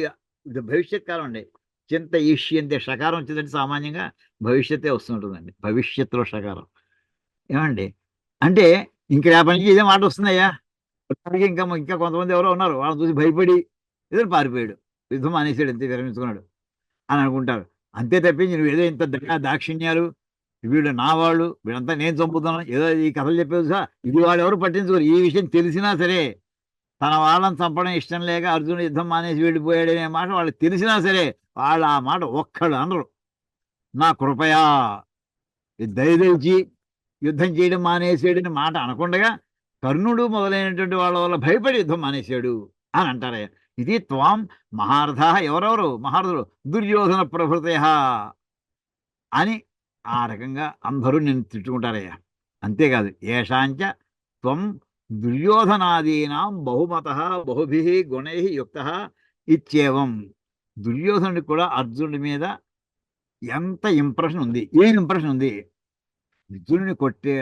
[SPEAKER 1] ఇది భవిష్యత్ కాలం అండి. చింతయిష్యంతే షకారం వచ్చిందంటే సామాన్యంగా భవిష్యత్తే వస్తుంటుందండి, భవిష్యత్తులో షకారం. ఏమండి అంటే ఇంక రేపటి నుంచి ఇదే మాట వస్తుందయ్యా. ఇంకా ఇంకా కొంతమంది ఎవరో ఉన్నారు, వాళ్ళని చూసి భయపడి ఏదో పారిపోయాడు, యుద్ధం అనేసాడు, అంతే విరమించుకున్నాడు అని అనుకుంటారు. అంతే తప్పించి నువ్వు ఏదో ఇంత దాక్షిణ్యాలు, వీళ్ళు నా వాళ్ళు, వీళ్ళంతా నేను చంపుతున్నాను, ఏదో ఈ కథలు చెప్పేది సార్, ఇది వాళ్ళు ఎవరు పట్టించుకోరు. ఈ విషయం తెలిసినా సరే, తన వాళ్ళని చంపడం ఇష్టం లేక అర్జునుడు యుద్ధం మానేసి వెళ్ళిపోయాడు అనే మాట వాళ్ళకి తెలిసినా సరే, వాళ్ళు ఆ మాట ఒక్కడు అనరు. నా కృపయా దయదలిచి యుద్ధం చేయడం మానేసాడని మాట అనకుండగా, కర్ణుడు మొదలైనటువంటి వాళ్ళ వల్ల భయపడి యుద్ధం మానేశాడు అని అంటారయ్య. ఇది త్వాం మహారథ, ఎవరెవరు మహారథులు, దుర్యోధన ప్రభృతయ అని ఆ రకంగా అందరూ నిన్ను తిట్టుకుంటారయ్యా. అంతేకాదు, ఏషాంచ త్వం దుర్యోధనాదీనాం బహుమత బహుభి గుణై యుక్త ఇత్యేవం. దుర్యోధనుడికి కూడా అర్జునుడి మీద ఎంత ఇంప్రెషన్ ఉంది, ఏం ఇంప్రెషన్ ఉంది. అర్జునుని కొట్టే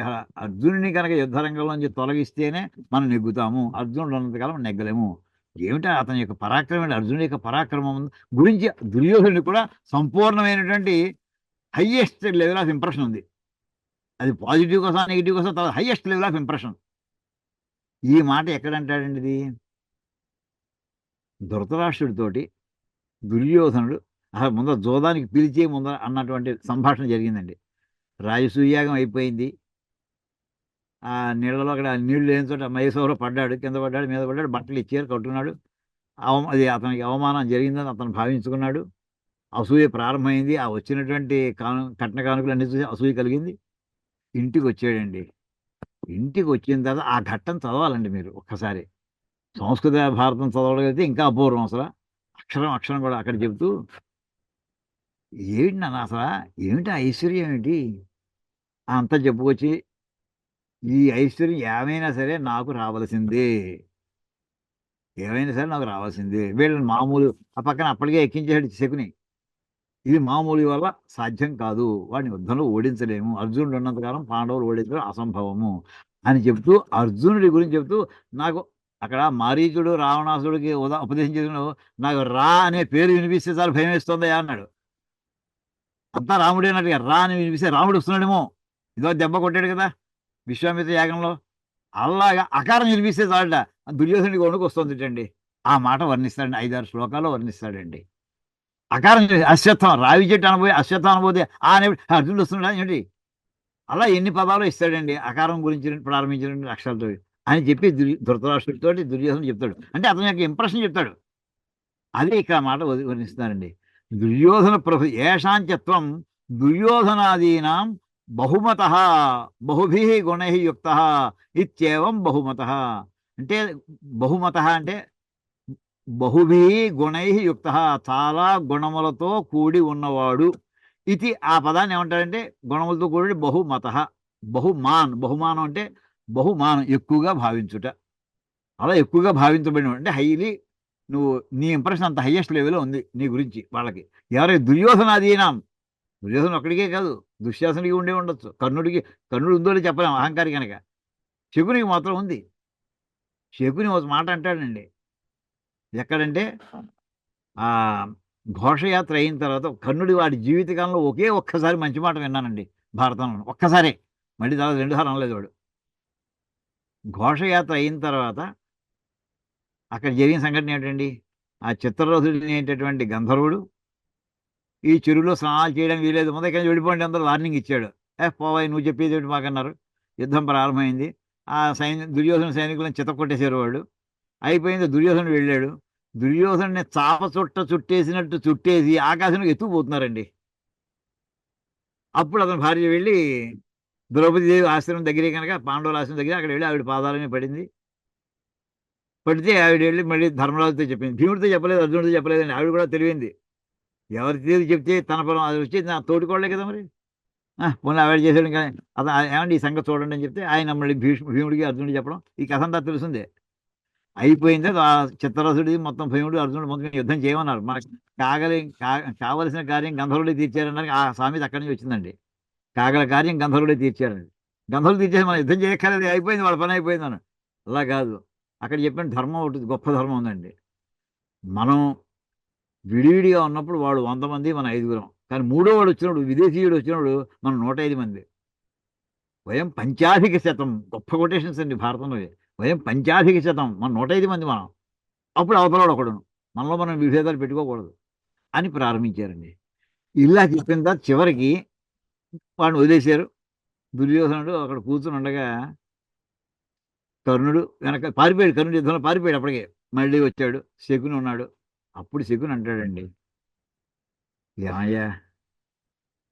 [SPEAKER 1] అర్జునుని కనుక యుద్ధరంగంలోంచి తొలగిస్తేనే మనం నెగ్గుతాము, అర్జునుడు ఉన్నంతకాలం నెగ్గలేము. ఏమిటా అతని యొక్క పరాక్రమం, అర్జునుడి యొక్క పరాక్రమం గురించి దుర్యోధనుడికి కూడా సంపూర్ణమైనటువంటి హైయెస్ట్ లెవెల్ ఆఫ్ ఇంప్రెషన్ ఉంది. అది పాజిటివ్ కోసం నెగిటివ్ కోసం తర్వాత హైయెస్ట్ లెవెల్ ఆఫ్ ఇంప్రెషన్. ఈ మాట ఎక్కడంటాడండి ఇది, ధృతరాష్ట్రుడితోటి దుర్యోధనుడు అసలు ముందర జోదానికి పిలిచే ముందర అన్నటువంటి సంభాషణ జరిగిందండి. రాజసూయాగం అయిపోయింది, ఆ నీళ్ళలో అక్కడ నీళ్లు లేని చోట మహేశ్వరరావు పడ్డాడు, కింద పడ్డాడు, మీద పడ్డాడు, బట్టలు ఇచ్చారు, కట్టుకున్నాడు. అది అతనికి అవమానం జరిగిందని అతను భావించుకున్నాడు. అసూయ ప్రారంభమైంది. ఆ వచ్చినటువంటి కట్న కానుకలు అన్ని చూసి అసూయ కలిగింది. ఇంటికి వచ్చాడండి. ఇంటికి వచ్చిన తర్వాత ఆ ఘట్టం చదవాలండి మీరు ఒక్కసారి. సంస్కృత భారతం చదవగలిగితే ఇంకా అపూర్వం అసలు. అక్షరం అక్షరం కూడా అక్కడ చెబుతూ, ఏంటి నాన్న అసలు, ఏమిటి ఆ ఐశ్వర్యం ఏంటి అంతా చెప్పుకొచ్చి, ఈ ఐశ్వర్యం ఏమైనా సరే నాకు రావలసిందే, ఏమైనా సరే నాకు రావాల్సిందే. వీళ్ళని మామూలు ఆ పక్కన అప్పటికే ఎక్కించాడు శకుని. ఇది మామూలు వల్ల సాధ్యం కాదు, వాడిని యుద్ధంలో ఓడించలేము, అర్జునుడు ఉన్నంతకాలం పాండవులు ఓడించడం అసంభవము అని చెప్తూ, అర్జునుడి గురించి చెప్తూ, నాకు అక్కడ మారీచుడు రావణాసుడికి ఉపదేశం చేసిన, నాకు రా అనే పేరు వినిపిస్తే చాలా భయం వేస్తుందయ్యా అన్నాడు. అంతా రాముడే అన్నట్టుగా రా అని వినిపిస్తే రాముడు వస్తున్నాడేమో, ఇదో దెబ్బ కొట్టాడు కదా విశ్వామిత్ర యాగంలో, అలాగా అకారం వినిపిస్తే చాలట దుర్యోధనుడికి వణుకు వస్తుంది. ఆ మాట వర్ణిస్తాడండి, 5-6 శ్లోకాల్లో వర్ణిస్తాడండి. అకారం అశ్వత్థం, రావి చెట్టు అనబోయి అశ్వత్థం అనబోతే ఆ అనే అర్జునుడు వస్తున్నాడా ఏంటి, అలా ఎన్ని పదాలు ఇస్తాడండి అకారం గురించి ప్రారంభించిన అక్షరాలతో అని చెప్పి ధృతరాష్ట్రుడితో దుర్యోధనుడు చెప్తాడు. అంటే అతని యొక్క ఇంప్రెషన్ చెప్తాడు. అదే ఇక్కడ మాట వర్ణిస్తున్నారండి. దుర్యోధన ప్రభు ఏషాంచత్వం దుర్యోధనాదీనాం బహుమత, బహుభి గుణై యుక్త ఇత్యేవం బహుమత. అంటే బహుమత అంటే బహుభి గుణై యుక్త, చాలా గుణములతో కూడి ఉన్నవాడు. ఇది ఆ పదాన్ని ఏమంటారంటే గుణములతో కూడి బహుమత. బహుమానం అంటే బహుమానం, ఎక్కువగా భావించుట. అలా ఎక్కువగా భావించబడిన అంటే హైలీ, నువ్వు నీ ఇంప్రెషన్ అంత హైయెస్ట్ లెవెల్లో ఉంది నీ గురించి వాళ్ళకి. ఎవరైతే దుర్యోధనాదీనాం, దుర్యోధన ఒక్కడికే కాదు, దుశ్శాసనుడికి ఉండే ఉండొచ్చు, కర్ణుడు ఉందో లేదో చెప్పలేం అహంకారి కనుక. శకునికి మాత్రం ఉంది. శకుని ఒక మాట అంటాడండి ఎక్కడంటే, ఆ ఘోషయాత్ర అయిన తర్వాత కర్ణుడి వాడి జీవితకాలంలో ఒకే ఒక్కసారి మంచి మాట విన్నానండి భారతంలో, ఒక్కసారి. మళ్ళీ తర్వాత 2 సార్లు అనలేదు వాడు. ఘోషయాత్ర అయిన తర్వాత అక్కడ జరిగిన సంఘటన ఏంటండి, ఆ చిత్రరథుడు అనేటటువంటి గంధర్వుడు ఈ చెరువులో స్నానాలు చేయడానికి వీలేదు, ముందు ఇక్కడ వెళ్ళిపోండి అందరూ వార్నింగ్ ఇచ్చాడు. పోవాయి నువ్వు చెప్పేది ఏంటి మాకన్నారు. యుద్ధం ప్రారంభమైంది. ఆ దుర్యోధన సైనికులను చితకొట్టేశారు వాళ్ళు. అయిపోయింది, దుర్యోధనుడు వెళ్ళాడు. దుర్యోధనుని చాప చుట్టేసినట్టు చుట్టేసి ఆకాశంలో ఎత్తుకుపోతున్నారండి. అప్పుడు అతని భార్య వెళ్ళి ద్రౌపదీదేవి ఆశ్రమం దగ్గరే కనుక, పాండవుల ఆశ్రమం దగ్గర, అక్కడ వెళ్ళి ఆవిడ పాదాల మీద పడింది. పడితే ఆవిడ వెళ్ళి మళ్ళీ ధర్మరాజుతో చెప్పింది, భీముడితో చెప్పలేదు, అర్జునుడితో చెప్పలేదండి. ఆవిడ కూడా తెలియంది, ఎవరి తీరు చెప్తే తన పొలం అది వచ్చి నా తోటికోడలే కదా మరి. పోనీ ఆవిడ చేసాడు కానీ అతను ఏమండి ఈ సంగతి చూడండి అని చెప్తే ఆయన మళ్ళీ భీముడికి అర్జునుడికి చెప్పడం, ఈ కథ అంతా తెలిసిందే. అయిపోయింది, ఆ చిత్రరథుడి మొత్తం భీముడు అర్జునుడు మొత్తం యుద్ధం చేయమన్నారు. మనకు కావలసిన కార్యం గంధర్వుడే తీర్చారన్నారు. ఆ సామెత అక్కడి నుంచి వచ్చిందండి. కాగల కార్యం గంధర్వుడే తీర్చారండి. గంధర్వులు తీర్చేసి మనం యుద్ధం చేయక్కర్లేదు, అయిపోయింది, వాళ్ళ పని అయిపోయింది అని. అలా కాదు, అక్కడ చెప్పిన ధర్మం ఒకటి గొప్ప ధర్మం ఉందండి. మనం విడివిడిగా ఉన్నప్పుడు వాడు 100 మంది, మన 5గురం. కానీ మూడో వాడు వచ్చినప్పుడు, విదేశీయుడు వచ్చినప్పుడు మనం 105 మంది. వయం పంచాధిక శతం, గొప్ప కొటేషన్స్ అండి భారతంలో. వయం పంచాధిక శతం, మన 105 మంది మనం. అప్పుడు అవతలవాడు ఒకడును. మనలో మనం విభేదాలు పెట్టుకోకూడదు అని ప్రారంభించారండి. ఇలా చెప్పిన తర్వాత చివరికి వాడిని వదిలేశారు. దుర్యోధనుడు అక్కడ కూర్చుని ఉండగా కర్ణుడు వెనక పారిపోయాడు. కర్ణుడు యుద్ధంలో పారిపోయాడు. అప్పటికే మళ్ళీ వచ్చాడు. శకుని ఉన్నాడు. అప్పుడు శకుని అంటాడండి, ఏమయ్యా,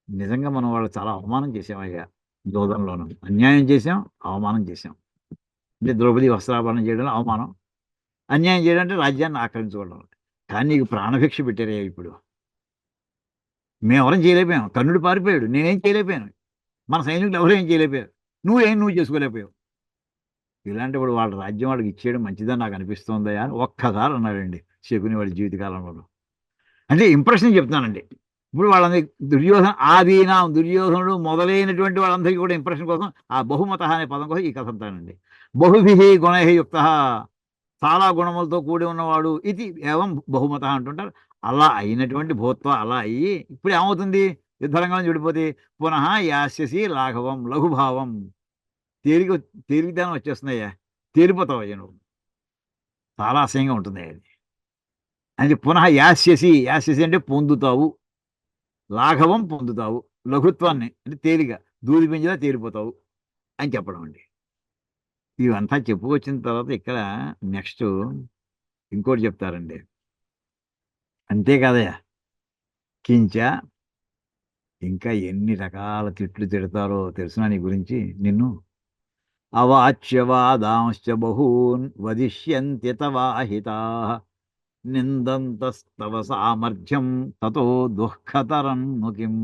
[SPEAKER 1] నిజంగా మనం వాళ్ళు చాలా అవమానం చేసామయ్యా, జోదంలోను అన్యాయం చేసాం, అవమానం చేసాం. అంటే ద్రౌపది వస్త్రాభరణం చేయడం అవమానం, అన్యాయం చేయడం అంటే రాజ్యాన్ని ఆక్రమించుకోవడం. కానీ నీకు ప్రాణభిక్ష పెట్టారయ్యా ఇప్పుడు. మేమెవరం చేయలేకపోయాం, కర్ణుడు పారిపోయాడు, నేనేం చేయలేకపోయాను, మన సైనికులు ఎవరేం చేయలేకపోయారు, నువ్వు చేసుకోలేకపోయావు. ఇలాంటిప్పుడు వాళ్ళ రాజ్యం వాళ్ళకి ఇచ్చేయడం మంచిదని నాకు అనిపిస్తుందయ్యా అని ఒక్కసారి అన్నాడండి శకుని వాడి జీవితకాలంలో. అంటే ఇంప్రెషన్ చెప్తానండి. ఇప్పుడు వాళ్ళందరి దుర్యోధనుడు మొదలైనటువంటి వాళ్ళందరికీ కూడా ఇంప్రెషన్ కోసం ఆ బహుమత అనే పదం కోసం ఈ కథ అంతానండి. బహుభి గుణై యుక్త, చాలా గుణములతో కూడి ఉన్నవాడు, ఇది ఏవం బహుమత అంటుంటారు. అలా అయినటువంటి భూత్వ అలా అయ్యి ఇప్పుడు ఏమవుతుంది, యుద్ధరంగం విడిపోతే పునః యాస్యసి లాఘవం, లఘుభావం, తేలికదనం వచ్చేస్తున్నాయ్యా, తేలిపోతావయ్యా నువ్వు, చాలా అసహ్యంగా ఉంటుంది అది. అంటే పునః యాస్యసి అంటే పొందుతావు, లాఘవం పొందుతావు, లఘుత్వాన్ని అంటే తేలిక, దూది పింజలా తేలిపోతావు అని చెప్పడం అండి. ఇవంతా చెప్పుకొచ్చిన తర్వాత ఇక్కడ నెక్స్ట్ ఇంకోటి చెప్తారండి. అంతే కదయ్యా, కించ ఇంకా ఎన్ని రకాల తిట్లు తిడతారో తెలుసునా నీ గురించి నిన్ను. అవాచ్యవాదాంశ్చ బహూన్ వదిష్యంతి తవాహితాః నిందంతస్తవ సామర్థ్యం తతో దుఃఖతరం ను కిం.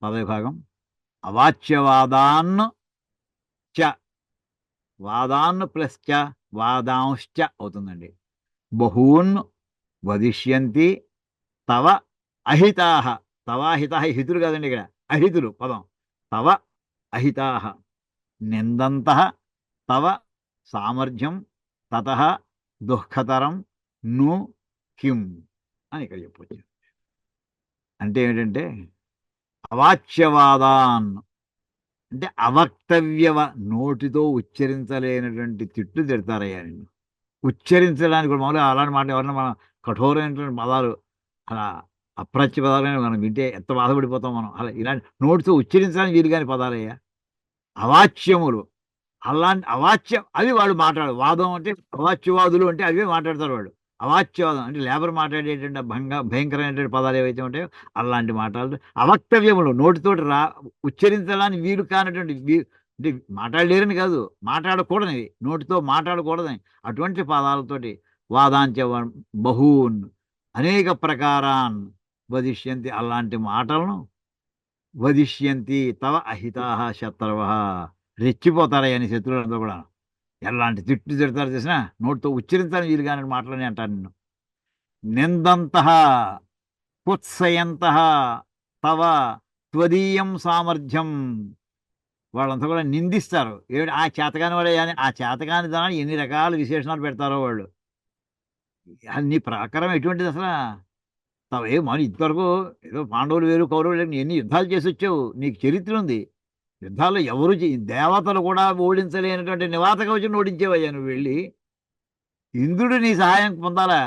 [SPEAKER 1] పదవిభాగం. అవాచ్యవాదాన్ చ, వాదాన్ ప్లస్ చ వాదాంశ్చ అవుతుందండి. బహూన్ వదిష్యంతి తవ అహితాః. తవాహితాః హితులు కాదండి ఇక్కడ, అహితులు పదం. తవ అహితాః నిందంతః తవ సామర్థ్యం తతః దుఃఖతరం ను కిం అని ఇక్కడ చెప్పవచ్చు. అంటే ఏంటంటే అవాచ్యవాదాన్ అంటే అవక్తవ్యవ, నోటితో ఉచ్చరించలేనటువంటి తిట్లు తిడతారయ్యా నిన్ను. ఉచ్చరించడానికి కూడా మామూలుగా అలాంటి మాట ఎవరన్నా మనం కఠోరమైనటువంటి పదాలు అలా అప్రత్య పదాలని మనం వింటే ఎంత బాధపడిపోతాం మనం. అలా ఇలాంటి నోటితో ఉచ్చరించడానికి వీలు కాని పదాలయ్యా అవాచ్యములు. అలాంటి అవాచ్యం అవి వాళ్ళు మాట్లాడు. వాదం అంటే అవాచ్యవాదులు అంటే అవే మాట్లాడతారు వాళ్ళు. అవాచ్యవాదం అంటే లేబర్ మాట్లాడేటువంటి భయంకరమైనటువంటి పదాలు ఏవైతే ఉంటాయో అలాంటి మాటలు అవక్తవ్యములు, నోటితోటి ఉచ్చరించడానికి వీలు కానటువంటి అంటే మాట్లాడలేరని కాదు, మాట్లాడకూడనివి, నోటితో మాట్లాడకూడదని అటువంటి పదాలతోటి వాదాంచ బహూన్ అనేక ప్రకారాన్ వదిష్యంతి, అలాంటి మాటలను వదిష్యంతి తవ అహితాః శత్రవః, రెచ్చిపోతారయ్యా నీ శత్రువులంతా కూడా. ఎలాంటి తిట్లు తిడతారు చేసినా నోటితో ఉచ్చరించాలని వీలు కానీ మాటలని అంటారు నిన్ను. నిందంతః కుత్సయంతః తవ త్వదీయం సామర్థ్యం, వాళ్ళంతా కూడా నిందిస్తారు. ఏమిటి ఆ చేతకాని వాడే అని, ఆ చేతకాని దాని ఎన్ని రకాల విశేషణాలు పెడతారో వాళ్ళు. అది నీ ప్రాకారం ఎటువంటిది అసలు? తవే మరి ఇంతవరకు ఏదో పాండవులు వేరు కౌరవులు వేరు, ఎన్ని యుద్ధాలు చేసి వచ్చావు, నీకు చరిత్ర ఉంది. యుద్ధాల్లో ఎవరు దేవతలు కూడా ఓడించలేనటువంటి నివాత కవచం ఓడించేవయ్యా నువ్వు వెళ్ళి. ఇంద్రుడు నీ సహాయం పొందాలా?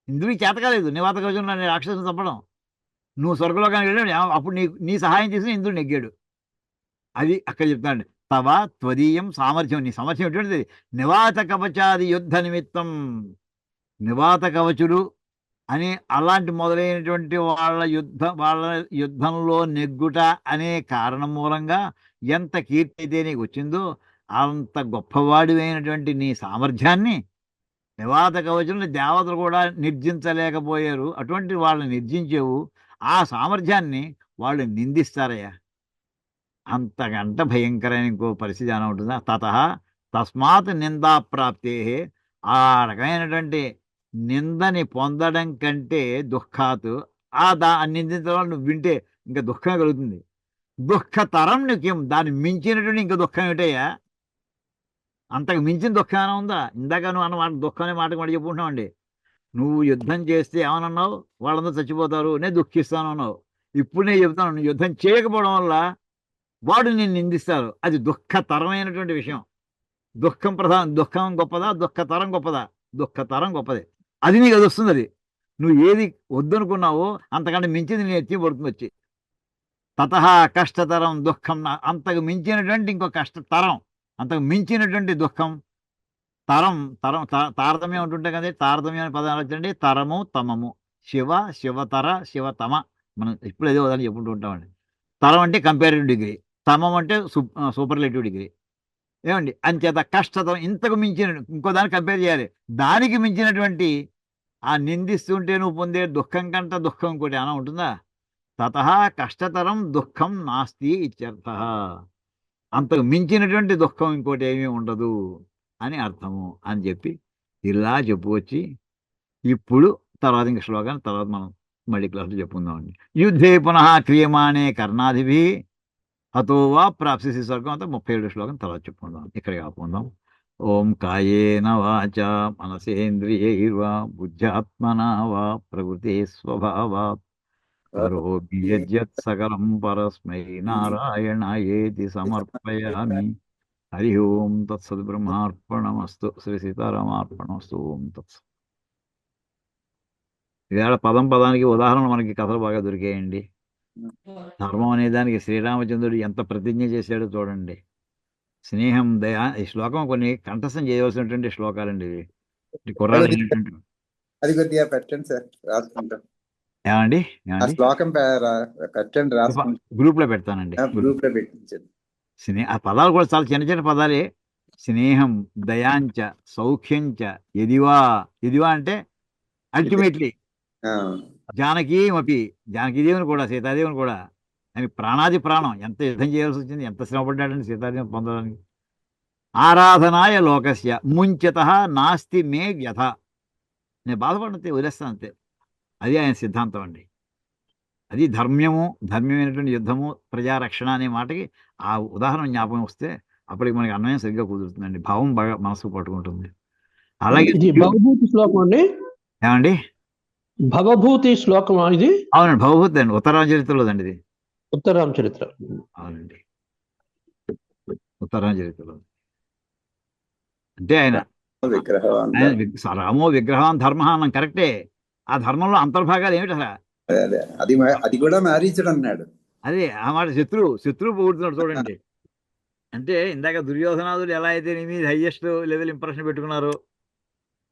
[SPEAKER 1] ఇంద్రుడికి చేత కాలేదు నివాత కవచం రాక్షసుని చంపడం. నువ్వు స్వర్గలోకానికి వెళ్ళాడు, అప్పుడు నీ సహాయం చేసిన ఇంద్రుడు నెగ్గాడు. అది అక్కడ చెప్తాడు. తవ త్వదీయం సామర్థ్యం, నీ సామర్థ్యం ఎటువంటిది? నివాత కవచాది యుద్ధ నిమిత్తం, నివాత కవచుడు అని అలాంటి మొదలైనటువంటి వాళ్ళ యుద్ధంలో నెగ్గుట అనే కారణం మూలంగా ఎంత కీర్తి అయితే నీకు వచ్చిందో అంత గొప్పవాడివైనటువంటి నీ సామర్థ్యాన్ని నివాత కవచుల్ని దేవతలు కూడా నిర్జించలేకపోయారు. అటువంటి వాళ్ళని నిర్జించేవు. ఆ సామర్థ్యాన్ని వాళ్ళు నిందిస్తారయ్యా. అంతకంట భయంకరమైన ఇంకో పరిస్థితి ఏమైనా ఉంటుందా? తస్మాత్ నిందా ప్రాప్తే, ఆ రకమైనటువంటి నిందని పొందడం కంటే దుఃఖాత్, నిందించడం వల్ల నువ్వు వింటే ఇంకా దుఃఖం కలుగుతుంది. దుఃఖతరం నీకేం, దాన్ని మించినటువంటి ఇంకా దుఃఖం ఏమిటయ్యా? అంతకు మించిన దుఃఖం ఏమైనా ఉందా? ఇందాక నువ్వు అన్న మాట దుఃఖం అనే మాట కూడా చెప్పుకుంటున్నావండి. నువ్వు యుద్ధం చేస్తే ఏమనన్నావు? వాళ్ళందరూ చచ్చిపోతారు, నేను దుఃఖిస్తాను అన్నావు. ఇప్పుడు నేను చెప్తాను, నువ్వు యుద్ధం చేయకపోవడం వల్ల వాడు నేను నిందిస్తారు. అది దుఃఖతరమైనటువంటి విషయం. దుఃఖం గొప్పదా, దుఃఖతరం గొప్పదా? దుఃఖతరం గొప్పది. అది నీకు అది వస్తుంది. అది నువ్వు ఏది వద్దనుకున్నావో అంతకంటే మించింది నేను ఎత్తి పడుతుంది వచ్చి. తతః కష్టతరం దుఃఖం, అంతకు మించినటువంటి ఇంకో కష్టతరం, అంతకు మించినటువంటి దుఃఖం. తరం తరం తారతమ్యం ఉంటుంటే కదా, తారతమ్యం అనే పదాలు వచ్చండి. తరము తమము, శివతర శివతమ, మనం ఇప్పుడు ఏదో ఉదాహరణ చెప్పుకుంటూ ఉంటామండి. తరం అంటే కంపారిటివ్ డిగ్రీ, తమం అంటే సూపర్లేటివ్ డిగ్రీ. ఏమండి అంచేత కష్టతరం, ఇంతకు మించిన ఇంకో దాన్ని కంపేర్ చేయాలి. దానికి మించినటువంటి ఆ నిందిస్తుంటే నువ్వు పొందే దుఃఖం కంట దుఃఖం ఇంకోటి ఏమైనా ఉంటుందా? తతః కష్టతరం దుఃఖం నాస్తి ఇత్యర్థః, అంతకు మించినటువంటి దుఃఖం ఇంకోటి ఏమీ ఉండదు అని అర్థము అని చెప్పి ఇలా చెప్పుకొచ్చి ఇప్పుడు తర్వాత ఇంక శ్లోకాన్ని తర్వాత మనం మళ్ళీ క్లాసులు చెప్పుకుందామండి. యుద్ధే పునః క్రియమాణే కర్ణాదిభి హతో వా ప్రాప్సిసి స్వర్గం. అంతా 37 శ్లోకం తర్వాత చెప్పుకుందాం, ఇక్కడ కాపుకుందాం. ఓం కాయేన వాచా మనసేంద్రియైర్వా బుద్ధ్యాత్మనా వా ప్రకృతే స్వభావాత్ కరోమి యద్యత్ సకలం పరస్మై నారాయణాయేతి సమర్పయామి. హరి ఓం తత్సత్. బ్రహ్మార్పణమస్తు. శ్రీ సీతారామార్పణమస్తు. ఓం తత్సత్. ఇవాళ పదం పదానికి ఉదాహరణ మనకి కథలు బాగా దొరికాయండి. ధర్మం అనే దానికి శ్రీరామచంద్రుడు ఎంత ప్రతిజ్ఞ చేశాడో చూడండి. స్నేహం, దయ, ఈ శ్లోకం కొన్ని కంఠస్థం చేయవలసినటువంటి శ్లోకాలండి ఇవి. కుర్రాడు అయినటువంటి
[SPEAKER 2] అది కొద్దిగా పెట్టండి సార్, రాసుకుంటాం.
[SPEAKER 1] ఏమండి
[SPEAKER 2] ఆ
[SPEAKER 1] ఏమండి
[SPEAKER 2] శ్లోకం పెట్టండి, రాసుకుంటాం.
[SPEAKER 1] గ్రూప్ లో పెడతానండి.
[SPEAKER 2] గ్రూప్ లో పెట్టించండి.
[SPEAKER 1] ఆ పదాలు కూడా చాలా చిన్న చిన్న పదాలే. స్నేహం, దయాంచ, సౌఖ్యంచ, ఎదివా. ఎదివా అంటే అల్టిమేట్లీ
[SPEAKER 2] ఆ,
[SPEAKER 1] జానకీమపి, జానకీదేవిని కూడా, సీతాదేవిని కూడా. ఆమె ప్రాణాది ప్రాణం. ఎంత యుద్ధం చేయాల్సి వచ్చింది, ఎంత శ్రమ పడ్డాడండి సీతాదేవిని పొందడానికి. ఆరాధనాయ లోకస్య ముంచత నాస్తి మే వ్యథ. నేను బాధపడితే వదిలేస్తాను అంతే. అది ఆయన సిద్ధాంతం అండి. అది ధర్మ్యమైనటువంటి యుద్ధము, ప్రజారక్షణ అనే మాటకి ఆ ఉదాహరణ జ్ఞాపకం వస్తే అప్పటికి మనకి అన్వయం సరిగ్గా కుదురుతుందండి. భావం బాగా మనసుకు పట్టుకుంటుంది. అలాగే
[SPEAKER 3] ఇది భవభూతి శ్లోకం అండి.
[SPEAKER 1] ఏమండి
[SPEAKER 3] భవభూతి శ్లోకం ఇది.
[SPEAKER 1] అవునండి, భవభూతి అండి, ఉత్తరాం చరిత్రలోదండి ఇది.
[SPEAKER 3] ఉత్తరాం చరిత్ర.
[SPEAKER 1] అవునండి, ఉత్తరాం చరిత్రలో. అంటే ఆయన
[SPEAKER 2] విగ్రహం
[SPEAKER 1] రామో విగ్రహం ధర్మ అన్నాం, కరెక్టే. ఆ ధర్మంలో అంతర్భాగాలు ఏమిటి అసలు?
[SPEAKER 2] అదే అది కూడా మారీచుడు అన్నాడు.
[SPEAKER 1] అదే ఆ మాట శత్రువు పొగుడుతున్నాడు చూడండి. అంటే ఇందాక దుర్యోధనాదులు ఎలా అయితే నీ మీద హైయెస్ట్ లెవెల్ ఇంప్రెషన్ పెట్టుకున్నారు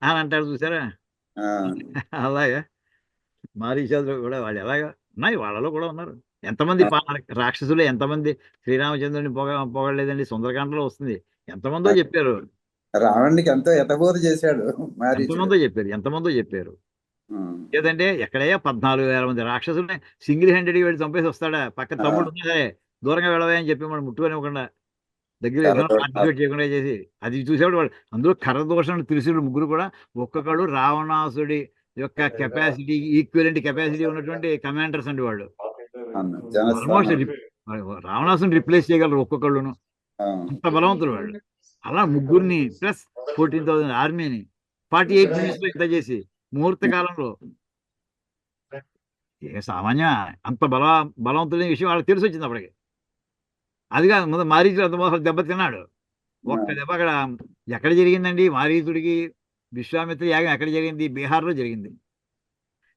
[SPEAKER 1] అని అంటారు చూసారా, అలాగా మారీచాదులు కూడా వాళ్ళు ఎలాగా ఉన్నాయి, వాళ్ళలో కూడా ఉన్నారు. ఎంతమంది రాక్షసులు, ఎంతమంది శ్రీరామచంద్రుని పొగలేదండి. సుందరకాండలో వస్తుంది. ఎంతమందో చెప్పారు,
[SPEAKER 2] రావణునికి ఎంతో ఎతబోధ చేశాడు మారీచుడు.
[SPEAKER 1] ఎంతమందో చెప్పారు. ఏదంటే ఎక్కడయ్యా 14,000 మంది రాక్షసుల్ని సింగిల్ హ్యాండెడ్గా వెళ్ళి చంపేసి వస్తాడా? పక్క తమ్ముడు ఉన్నా సరే దూరంగా వెళ్ళవా అని చెప్పి మనం ముట్టుకోనివ్వకుండా, దగ్గర పార్టిసిపేట్ చేయకుండా చేసి అది చూసేవాడు. వాళ్ళు అందులో కరదోషణ త్రిశూలు ముగ్గురు కూడా ఒక్కొక్కడు రావణాసుడి యొక్క కెపాసిటీ, ఈక్వలెంట్ కెపాసిటీ ఉన్నటువంటి కమాండర్స్ అండి వాళ్ళు. ఆల్మోస్ట్ రావణాసుని రిప్లేస్ చేయగలరు ఒక్కొక్కళ్ళును, అంత బలవంతులు వాళ్ళు. అలా ముగ్గురిని ప్లస్ 14,000 ఆర్మీని 48 minutes లో ఇంత చేసి ముహూర్త కాలంలో, సామాన్య అంత బలవంతులైన విషయం వాళ్ళకి తెలిసి వచ్చింది అప్పటికి. అది కాదు, ముందు మారీచుడు అంత మొదలు దెబ్బతిన్నాడు. ఒక్క దెబ్బ అక్కడ ఎక్కడ జరిగిందండి? మారీచుడికి విశ్వామిత్ర యాగం ఎక్కడ జరిగింది? బీహార్లో జరిగింది.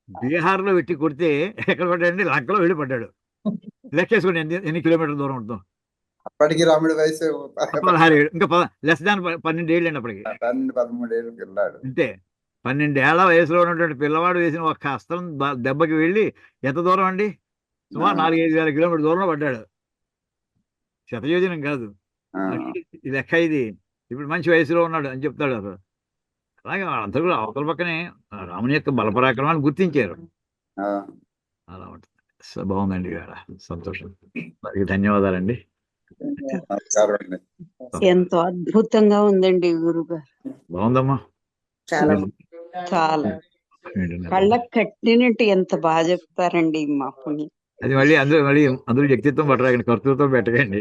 [SPEAKER 1] బీహార్లో పెట్టి కొడితే ఎక్కడ పడ్డాడండి? లంకలో వెళ్ళి పడ్డాడు. లెక్కేసుకోండి ఎన్ని కిలోమీటర్ల దూరం ఉంటుంది.
[SPEAKER 2] అప్పటికి రాముడి వయసు
[SPEAKER 1] 16 ఏళ్ళు, ఇంకా లెస్ దాన్ 12 ఏళ్ళు అండి అప్పటికి.
[SPEAKER 2] 13 ఏళ్ళు పిల్లాడు.
[SPEAKER 1] అంతే, 12 ఏళ్ల వయసులో ఉన్నటువంటి పిల్లవాడు వేసిన ఒక అస్త్రం దెబ్బకి వెళ్ళి ఎంత దూరం అండి? సుమారు 4-5 వేల కిలోమీటర్ దూరంలో పడ్డాడు. శతయోజనం కాదు ఈ లెక్క ఇది. ఇప్పుడు మంచి వయసులో ఉన్నాడు అని చెప్తాడు అసలు. అలాగే వాళ్ళంతా కూడా అవతల పక్కనే రాముని యొక్క బలపరాక్రమాన్ని గుర్తించారు. అలా ఉంటుంది. బాగుందండి, ఇవాళ సంతోషం. వారికి ధన్యవాదాలండి.
[SPEAKER 4] ఎంతో అద్భుతంగా ఉందండి గురుగారు.
[SPEAKER 1] బాగుందమ్మా,
[SPEAKER 4] చాలా చాలా కళ్ళకు కట్టినట్టు ఎంత బాగా చెప్తారండి మా పుణ్యం.
[SPEAKER 1] అది మళ్ళీ అందరూ వ్యక్తిత్వం పట్టరాకండి, కర్తృత్వం పెట్టకండి.